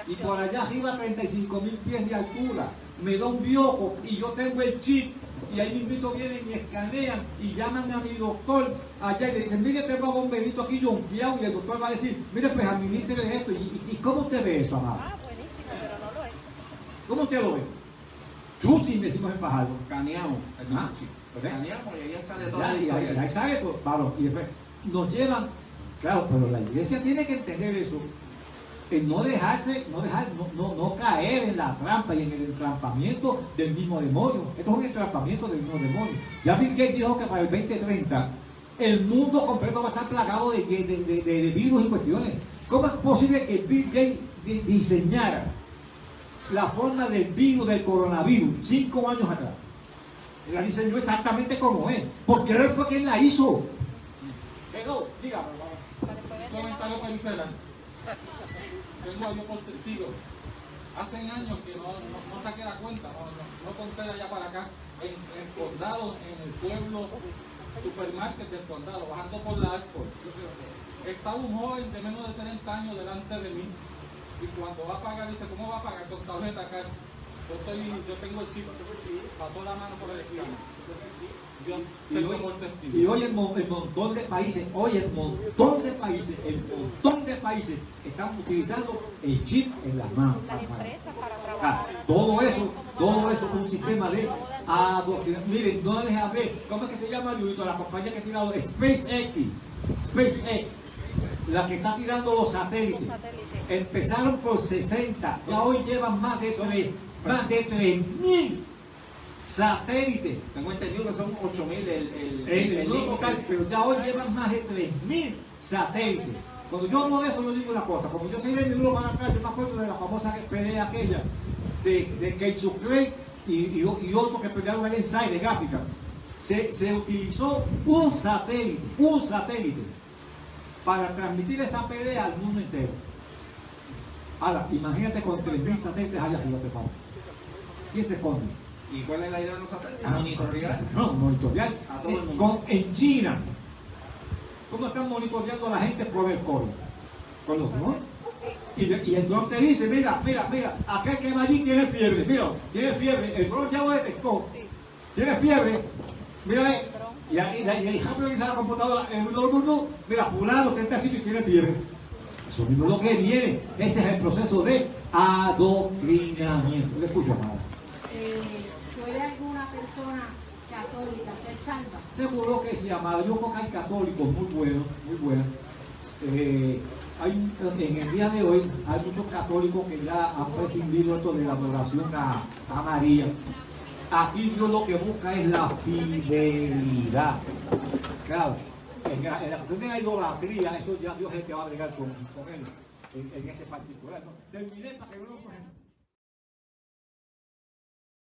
y por allá arriba a 35.000 pies de altura me da un bioco y yo tengo el chip y ahí mismito vienen y escanean y llaman a mi doctor allá y le dicen, mire, tengo a bomberito aquí yonqueado, y el doctor va a decir, mire, pues administre esto. ¿Y cómo usted ve eso, amado? Buenísimo, pero no lo es. ¿Cómo usted lo ve? Chuchi, decimos en Fajardo. caneamos. Ah, Caneamos y ahí sale todo. y ahí sale todo, Pablo, y después nos llevan, claro, pero la iglesia tiene que entender eso, no caer en la trampa y en el entrampamiento del mismo demonio. Esto es un entrampamiento del mismo demonio. Ya Bill Gates dijo que para el 2030 el mundo completo va a estar plagado de virus y cuestiones. ¿Cómo es posible que Bill Gates diseñara la forma del virus, del coronavirus, 5 años atrás? La diseñó exactamente como es, porque él fue quien la hizo. Dígame, Comentario periférico. Tengo yo por testigo. Hace años que no saqué la cuenta, no conté de allá para acá, en el condado, en el pueblo, supermarket del condado, bajando por la Export. Estaba un joven de menos de 30 años delante de mí y cuando va a pagar, dice, ¿cómo va a pagar? Con tarjeta acá. Yo tengo el chip, pasó la mano por el esquema. Y hoy el montón de países, están utilizando el chip en las manos. Las empresas para trabajar. Todo eso es un sistema de adoctrinamiento. Miren, no les hablé, ¿cómo es que se llama, Luisito? La compañía que ha tirado SpaceX, la que está tirando los satélites. Empezaron por 60, ya hoy llevan más de 3.000 satélites. Tengo entendido que son 8.000 el total, pero ya hoy llevan más de 3.000 satélites. Cuando yo hablo de eso, yo digo una cosa, como yo soy de mi grupo van atrás, yo me acuerdo de la famosa pelea aquella de Keisuke y otro que pelearon allá en Zaire, en África. Se utilizó un satélite para transmitir esa pelea al mundo entero. Ahora, imagínate con 3.000 satélites allá arriba, te pago. ¿Quién se esconde? ¿Y cuál es la idea de los satélites? Monitorear. No, monitorear. A todo el mundo. En China, ¿cómo están monitoreando a la gente por el COVID? Con los drones. Y el dron te dice, mira, aquel que va allí tiene fiebre, mira, tiene fiebre, el dron ya lo detectó, tiene fiebre, mira, y ahí rápido dice la computadora, mira, fulano que está así y tiene fiebre. Eso mismo es lo que viene, ese es el proceso de adoctrinamiento. Le escucho, amada. ¿Puede alguna persona católica ser salva? Seguro que sí, amada. Yo creo que hay católicos muy buenos, muy buenos. En el día de hoy hay muchos católicos que ya han prescindido esto de la adoración a María. Aquí Dios lo que busca es la fidelidad. Claro, en la cuestión de la idolatría, eso ya Dios es el que va a bregar con él en ese particular, ¿no? Terminé para que no lo cogen.